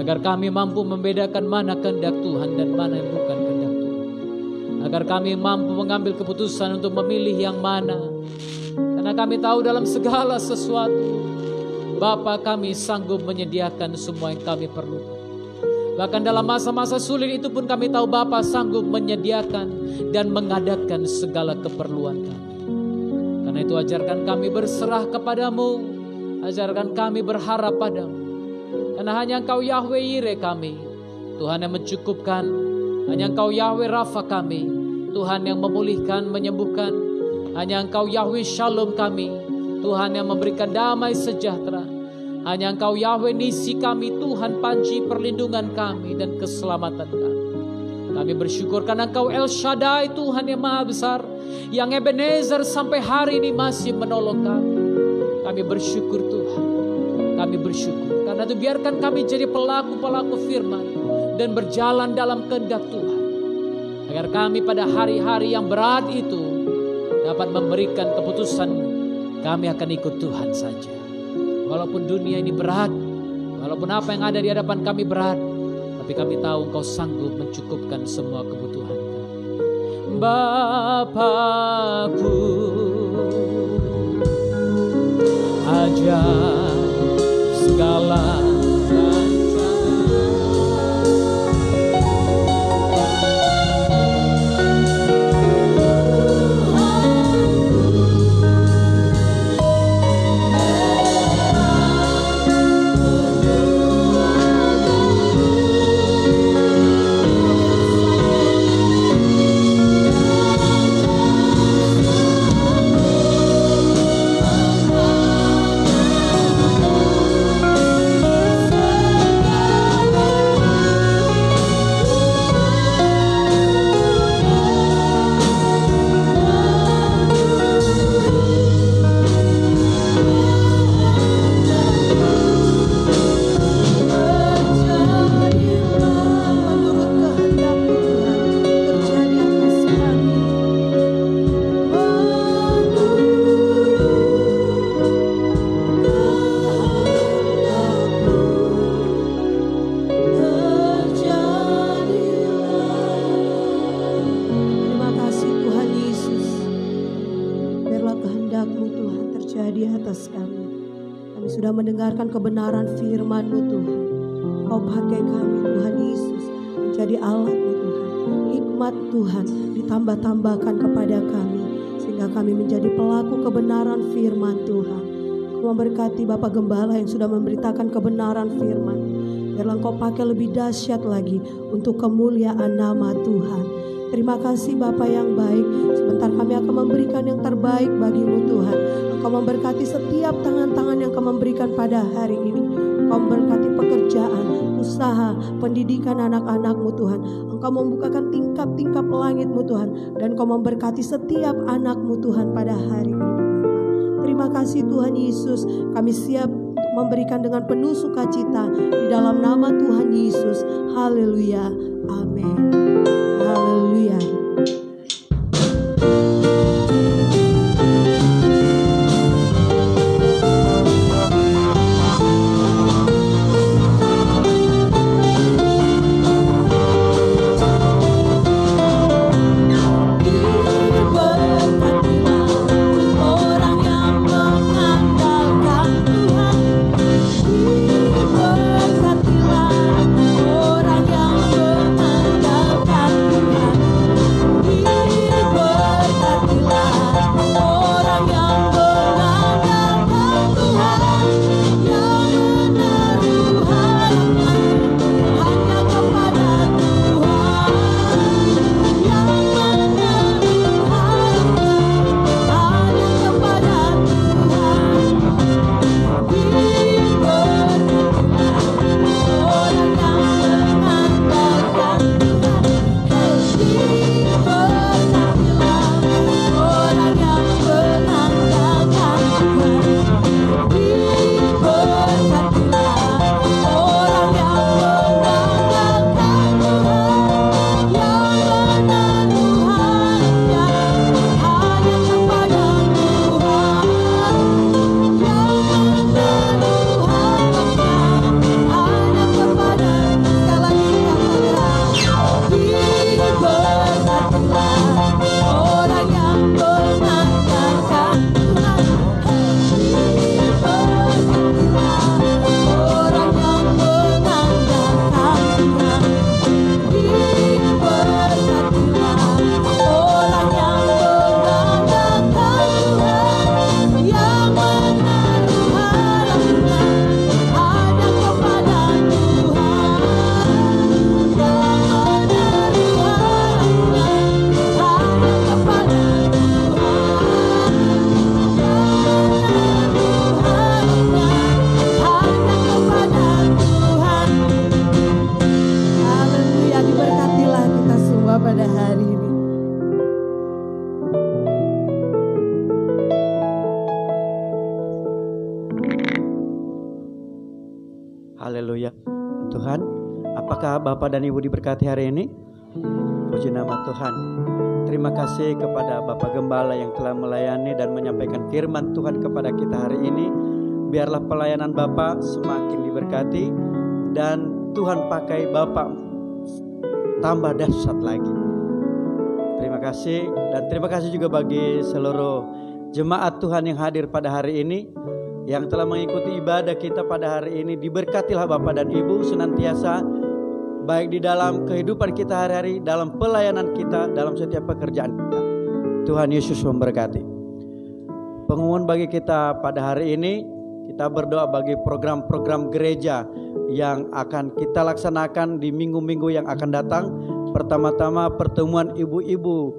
agar kami mampu membedakan mana kehendak Tuhan dan mana yang bukan kehendak Tuhan. Agar kami mampu mengambil keputusan untuk memilih yang mana. Karena kami tahu dalam segala sesuatu, Bapa kami sanggup menyediakan semua yang kami perlukan. Bahkan dalam masa-masa sulit itu pun kami tahu Bapa sanggup menyediakan dan mengadakan segala keperluan kami. Karena itu ajarkan kami berserah kepadamu, ajarkan kami berharap padamu. Karena hanya Engkau Yahweh Yire kami, Tuhan yang mencukupkan. Hanya Engkau Yahweh Rafa kami, Tuhan yang memulihkan, menyembuhkan. Hanya Engkau Yahweh Shalom kami, Tuhan yang memberikan damai sejahtera. Hanya Engkau Yahweh Nisi kami, Tuhan panci perlindungan kami dan keselamatan kami. Kami bersyukur karena Engkau El Shaddai, Tuhan yang maha besar, yang Ebenezer sampai hari ini masih menolong kami. Kami bersyukur Tuhan, kami bersyukur. Karena itu biarkan kami jadi pelaku-pelaku firman dan berjalan dalam kehendak Tuhan. Agar kami pada hari-hari yang berat itu dapat memberikan keputusan, kami akan ikut Tuhan saja. Walaupun dunia ini berat, walaupun apa yang ada di hadapan kami berat, tapi kami tahu Engkau sanggup mencukupkan semua kebutuhan kami. Bapakku, ajar segala mendengarkan kebenaran firman-Mu Tuhan. Kau pakai kami Tuhan Yesus menjadi alat-Mu Tuhan. Hikmat Tuhan ditambah-tambahkan kepada kami sehingga kami menjadi pelaku kebenaran firman Tuhan. Kau memberkati Bapak Gembala yang sudah memberitakan kebenaran firman. Biarlah Kau pakai lebih dahsyat lagi untuk kemuliaan nama Tuhan. Terima kasih Bapa yang baik. Sebentar kami akan memberikan yang terbaik bagi-Mu Tuhan. Engkau memberkati setiap tangan-tangan yang Kau memberikan pada hari ini. Engkau memberkati pekerjaan, usaha, pendidikan anak-anak-Mu Tuhan. Engkau membukakan tingkap-tingkap langit-Mu Tuhan. Dan Kau memberkati setiap anak-Mu Tuhan pada hari ini. Terima kasih Tuhan Yesus. Kami siap untuk memberikan dengan penuh sukacita di dalam nama Tuhan Yesus. Haleluya. Amin. Haleluya. Orang yang mengandalkan Tuhan. Haleluya. Tuhan, apakah Bapak dan Ibu diberkati hari ini? Puji nama Tuhan. Terima kasih kepada Bapak Gembala yang telah melayani dan menyampaikan firman Tuhan kepada kita hari ini. Biarlah pelayanan Bapak semakin diberkati dan Tuhan pakai Bapak tambah dahsyat lagi. Terima kasih, dan terima kasih juga bagi seluruh jemaat Tuhan yang hadir pada hari ini, yang telah mengikuti ibadah kita pada hari ini. Diberkatilah Bapak dan Ibu senantiasa, baik di dalam kehidupan kita hari-hari, dalam pelayanan kita, dalam setiap pekerjaan kita. Tuhan Yesus memberkati. Pengumuman bagi kita pada hari ini, kita berdoa bagi program-program gereja yang akan kita laksanakan di minggu-minggu yang akan datang. Pertama-tama pertemuan ibu-ibu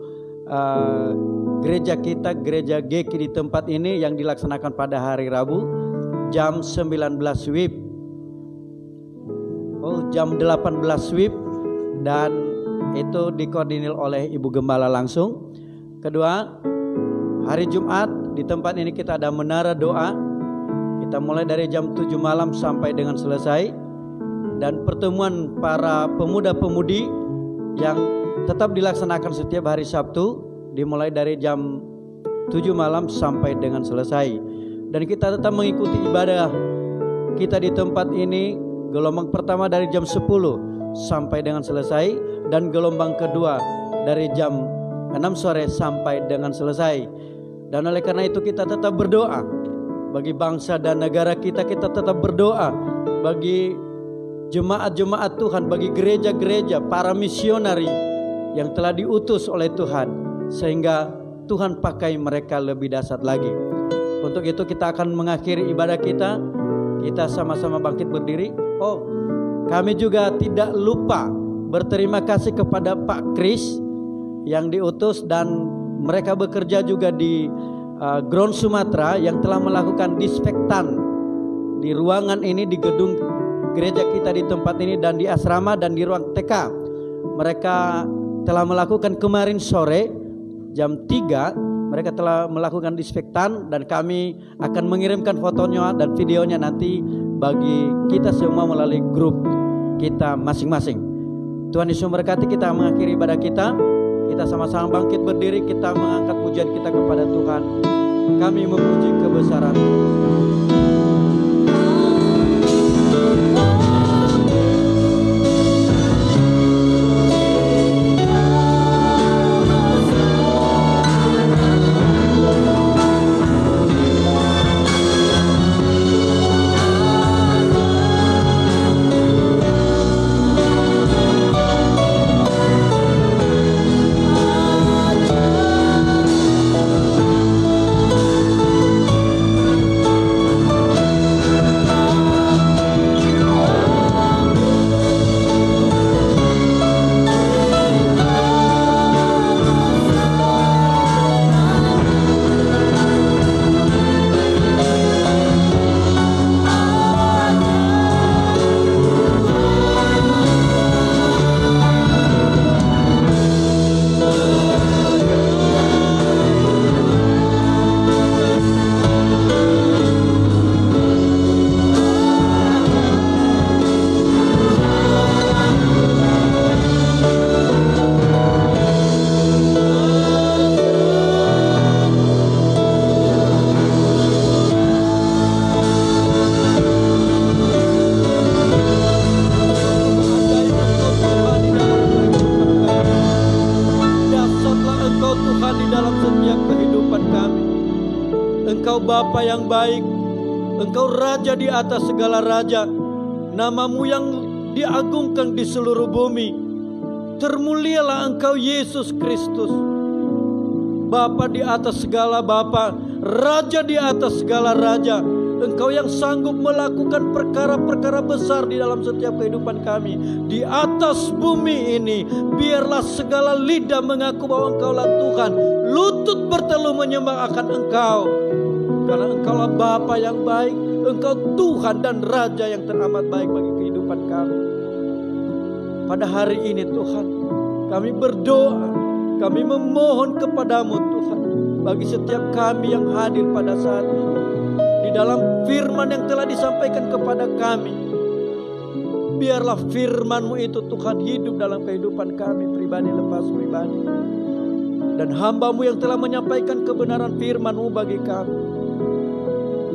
gereja kita, gereja GK di tempat ini yang dilaksanakan pada hari Rabu jam 19 WIB. Jam 18 WIB, dan itu dikoordinir oleh Ibu Gembala langsung. Kedua, hari Jumat di tempat ini kita ada menara doa. Kita mulai dari jam 7 malam sampai dengan selesai. Dan pertemuan para pemuda-pemudi yang tetap dilaksanakan setiap hari Sabtu, dimulai dari jam 7 malam sampai dengan selesai. Dan kita tetap mengikuti ibadah kita di tempat ini. Gelombang pertama dari jam 10 sampai dengan selesai, dan gelombang kedua dari jam 6 sore sampai dengan selesai. Dan oleh karena itu kita tetap berdoa bagi bangsa dan negara kita. Kita tetap berdoa bagi jemaat-jemaat Tuhan, bagi gereja-gereja, para misionari yang telah diutus oleh Tuhan, sehingga Tuhan pakai mereka lebih dahsyat lagi. Untuk itu kita akan mengakhiri ibadah kita. Kita sama-sama bangkit berdiri. Kami juga tidak lupa berterima kasih kepada Pak Kris yang diutus, dan mereka bekerja juga di Ground Sumatera yang telah melakukan disinfektan di ruangan ini, di gedung gereja kita di tempat ini, dan di asrama dan di ruang TK. Mereka telah melakukan kemarin sore jam 3, mereka telah melakukan disinfektan, dan kami akan mengirimkan fotonya dan videonya nanti bagi kita semua melalui grup kita masing-masing. Tuhan Yesus memberkati. Kita mengakhiri ibadah kita. Kita sama-sama bangkit berdiri, kita mengangkat pujian kita kepada Tuhan. Kami memuji kebesaran. Bapa yang baik, Engkau Raja di atas segala raja, namamu yang diagungkan di seluruh bumi. Termulialah Engkau Yesus Kristus, Bapa di atas segala Bapa, Raja di atas segala raja. Engkau yang sanggup melakukan perkara-perkara besar di dalam setiap kehidupan kami. Di atas bumi ini, biarlah segala lidah mengaku bahwa Engkaulah Tuhan, lutut berteluh menyembah akan Engkau. Karena Engkaulah Bapa yang baik, Engkau Tuhan dan Raja yang teramat baik bagi kehidupan kami. Pada hari ini Tuhan, kami berdoa, kami memohon kepadamu Tuhan, bagi setiap kami yang hadir pada saat ini, di dalam firman yang telah disampaikan kepada kami, Biarlah firman-Mu itu Tuhan hidup dalam kehidupan kami pribadi lepas pribadi. Dan hamba-Mu yang telah menyampaikan kebenaran firman-Mu bagi kami,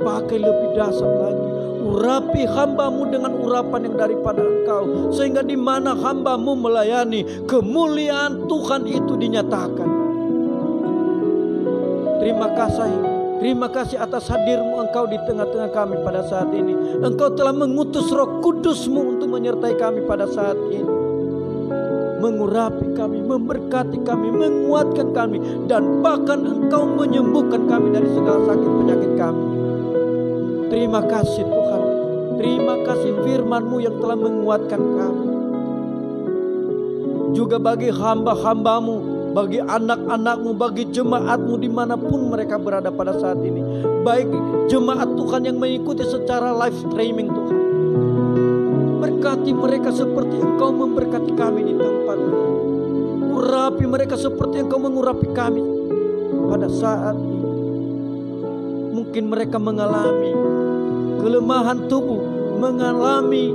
pakai lebih dasar lagi. Urapi hamba-Mu dengan urapan yang daripada Engkau, sehingga di mana hamba-Mu melayani, kemuliaan Tuhan itu dinyatakan. Terima kasih atas hadir-Mu Engkau di tengah-tengah kami pada saat ini. Engkau telah mengutus Roh Kudus-Mu untuk menyertai kami pada saat ini, mengurapi kami, memberkati kami, menguatkan kami, dan bahkan Engkau menyembuhkan kami dari segala sakit penyakit kami. Terima kasih Tuhan. Terima kasih firman-Mu yang telah menguatkan kami. Juga bagi hamba-hamba-Mu, bagi anak-anak-Mu, bagi jemaat-Mu dimanapun mereka berada pada saat ini. Baik jemaat Tuhan yang mengikuti secara live streaming Tuhan. Berkati mereka seperti Engkau memberkati kami di tempat ini. Urapi mereka seperti Engkau mengurapi kami pada saat ini. Mungkin mereka mengalami kelemahan tubuh, mengalami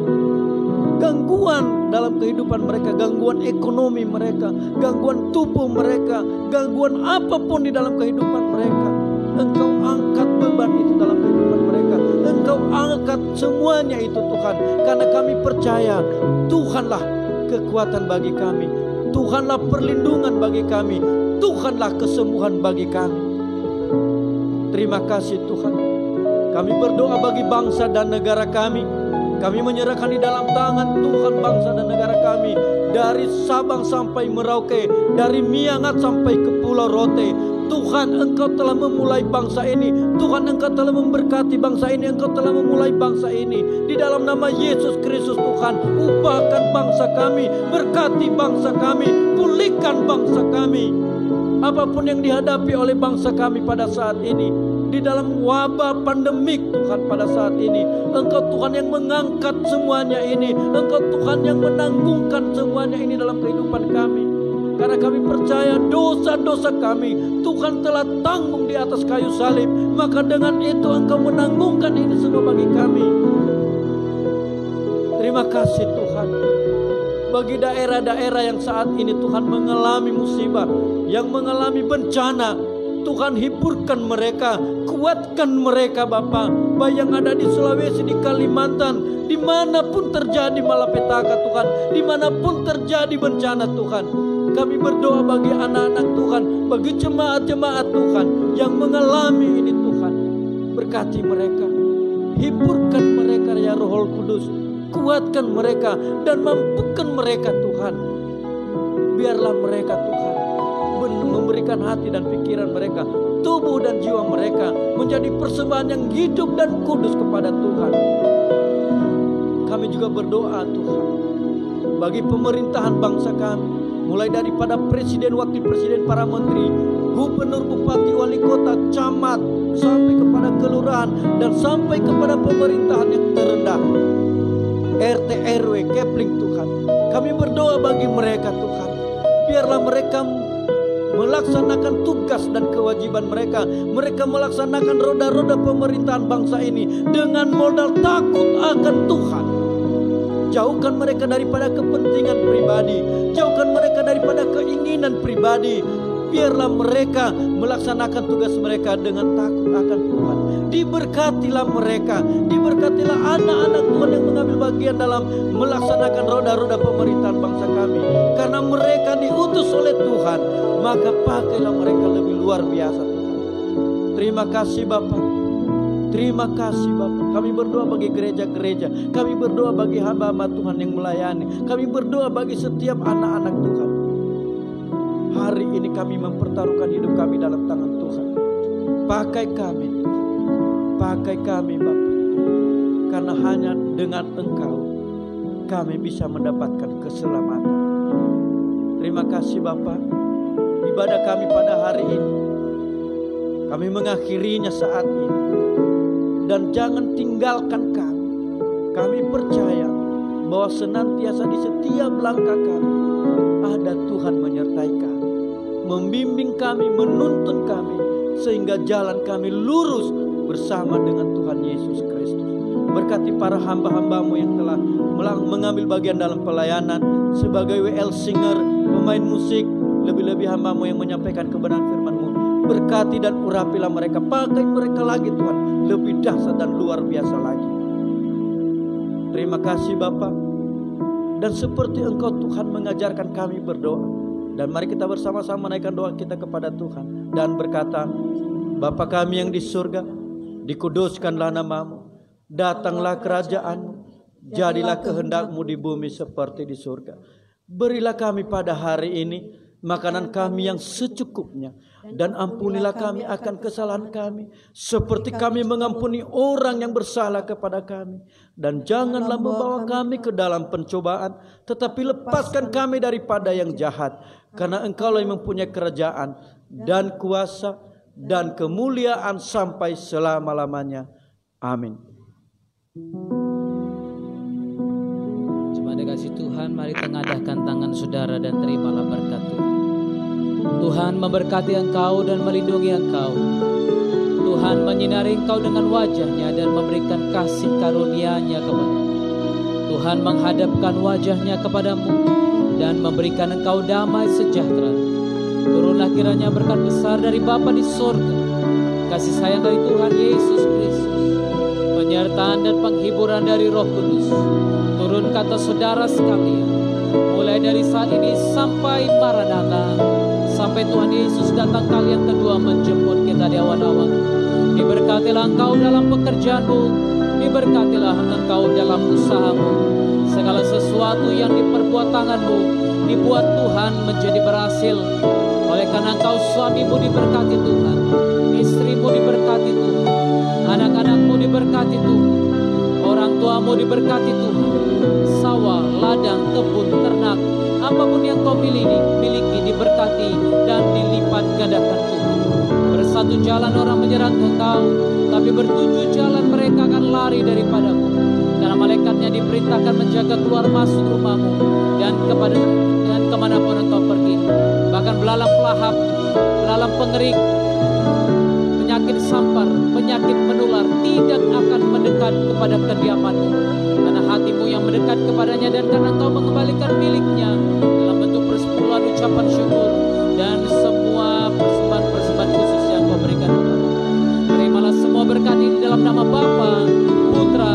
gangguan dalam kehidupan mereka, gangguan ekonomi mereka, gangguan tubuh mereka, gangguan apapun di dalam kehidupan mereka. Engkau angkat beban itu dalam kehidupan mereka. Engkau angkat semuanya itu Tuhan. Karena kami percaya Tuhanlah kekuatan bagi kami, Tuhanlah perlindungan bagi kami, Tuhanlah kesembuhan bagi kami. Terima kasih Tuhan. Kami berdoa bagi bangsa dan negara kami. Kami menyerahkan di dalam tangan Tuhan bangsa dan negara kami. Dari Sabang sampai Merauke, dari Miangas sampai ke Pulau Rote. Tuhan, Engkau telah memulai bangsa ini. Tuhan, Engkau telah memberkati bangsa ini. Engkau telah memulai bangsa ini. Di dalam nama Yesus Kristus Tuhan, ubahkan bangsa kami, berkati bangsa kami, pulihkan bangsa kami. Apapun yang dihadapi oleh bangsa kami pada saat ini, di dalam wabah pandemik Tuhan pada saat ini, Engkau Tuhan yang mengangkat semuanya ini. Engkau Tuhan yang menanggungkan semuanya ini dalam kehidupan kami. Karena kami percaya dosa-dosa kami Tuhan telah tanggung di atas kayu salib. Maka dengan itu Engkau menanggungkan ini semua bagi kami. Terima kasih Tuhan. Bagi daerah-daerah yang saat ini Tuhan mengalami musibah, yang mengalami bencana, Tuhan hiburkan mereka, kuatkan mereka Bapa. Baik yang ada di Sulawesi, di Kalimantan, dimanapun terjadi malapetaka Tuhan, dimanapun terjadi bencana Tuhan, kami berdoa bagi anak-anak Tuhan, bagi jemaat-jemaat Tuhan yang mengalami ini Tuhan. Berkati mereka, hiburkan mereka ya Roh Kudus, kuatkan mereka dan mampukan mereka Tuhan. Biarlah mereka Tuhan memberikan hati dan pikiran mereka, tubuh dan jiwa mereka menjadi persembahan yang hidup dan kudus kepada Tuhan. Kami juga berdoa Tuhan bagi pemerintahan bangsa kami, mulai daripada presiden, wakil presiden, para menteri, gubernur, bupati, wali kota, camat, sampai kepada kelurahan dan sampai kepada pemerintahan yang terendah, RT RW, Kepling Tuhan. Kami berdoa bagi mereka Tuhan. Biarlah mereka melaksanakan tugas dan kewajiban mereka. Mereka melaksanakan roda-roda pemerintahan bangsa ini dengan modal takut akan Tuhan. Jauhkan mereka daripada kepentingan pribadi, jauhkan mereka daripada keinginan pribadi. Biarlah mereka melaksanakan tugas mereka dengan takut akan Tuhan. Diberkatilah mereka, diberkatilah anak-anak Tuhan yang mengambil bagian dalam melaksanakan roda-roda pemerintahan bangsa kami. Karena mereka diutus oleh Tuhan, maka pakailah mereka lebih luar biasa Tuhan. Terima kasih Bapa. Terima kasih Bapa. Kami berdoa bagi gereja-gereja, kami berdoa bagi hamba-hamba Tuhan yang melayani, kami berdoa bagi setiap anak-anak Tuhan. Hari ini kami mempertaruhkan hidup kami dalam tangan Tuhan. Pakai kami Tuhan, pakai kami Bapa. Karena hanya dengan Engkau kami bisa mendapatkan keselamatan. Terima kasih Bapa. Ibadah kami pada hari ini, kami mengakhirinya saat ini. Dan jangan tinggalkan kami. Kami percaya bahwa senantiasa di setiap langkah kami ada Tuhan menyertai kami, membimbing kami, menuntun kami, sehingga jalan kami lurus bersama dengan Tuhan Yesus Kristus. Berkati para hamba-hambamu yang telah mengambil bagian dalam pelayanan sebagai WL singer, pemain musik, lebih-lebih hambamu yang menyampaikan kebenaran firman-Mu. Berkati dan urapilah mereka, pakai mereka lagi Tuhan, lebih dahsyat dan luar biasa lagi. Terima kasih Bapa. Dan seperti Engkau Tuhan mengajarkan kami berdoa, dan mari kita bersama-sama menaikkan doa kita kepada Tuhan dan berkata, Bapa kami yang di surga, dikuduskanlah nama-Mu, datanglah kerajaan-Mu, jadilah kehendak-Mu di bumi seperti di surga. Berilah kami pada hari ini makanan kami yang secukupnya, dan ampunilah kami akan kesalahan kami, seperti kami mengampuni orang yang bersalah kepada kami. Dan janganlah membawa kami ke dalam pencobaan, tetapi lepaskan kami daripada yang jahat. Karena Engkaulah yang mempunyai kerajaan dan kuasa dan kemuliaan sampai selama-lamanya. Amin. Jemaat dikasih Tuhan, mari tengadahkan tangan saudara dan terimalah berkat Tuhan. Tuhan memberkati engkau dan melindungi engkau. Tuhan menyinari engkau dengan wajah-Nya dan memberikan kasih karunia-Nya kepadamu. Tuhan menghadapkan wajah-Nya kepadamu dan memberikan engkau damai sejahtera. Turunlah kiranya berkat besar dari Bapa di sorga, kasih sayang dari Tuhan Yesus Kristus, penyertaan dan penghiburan dari Roh Kudus turun ke atas saudara sekalian, mulai dari saat ini sampai Maranatha, sampai Tuhan Yesus datang kali yang kedua menjemput kita di awan-awan. Diberkatilah engkau dalam pekerjaanmu, diberkatilah engkau dalam usahamu. Segala sesuatu yang diperbuat tanganmu dibuat Tuhan menjadi berhasil. Oleh karena engkau suamimu diberkati Tuhan, istrimu diberkati Tuhan, anak-anakmu diberkati Tuhan, orang tuamu diberkati Tuhan. Sawah, ladang, kebun, ternak, apapun yang kau miliki diberkati dan dilipat gandakan Tuhan. Bersatu jalan orang menyerang engkau, tapi bertujuh jalan mereka akan lari daripadamu. Karena malaikatnya diperintahkan menjaga keluar masuk rumahmu dan kemanapun engkau pergi. Bahkan belalang pelahap, belalang pengerik, penyakit sampar, penyakit menular tidak akan mendekat kepada kediamanmu. Karena hatimu yang mendekat kepadanya, dan karena engkau mengembalikan miliknya dalam bentuk persepuluhan ucapan syukur dan semua persembahan khusus yang kau berikan kepada. Terimalah semua berkat ini dalam nama Bapa, Putra,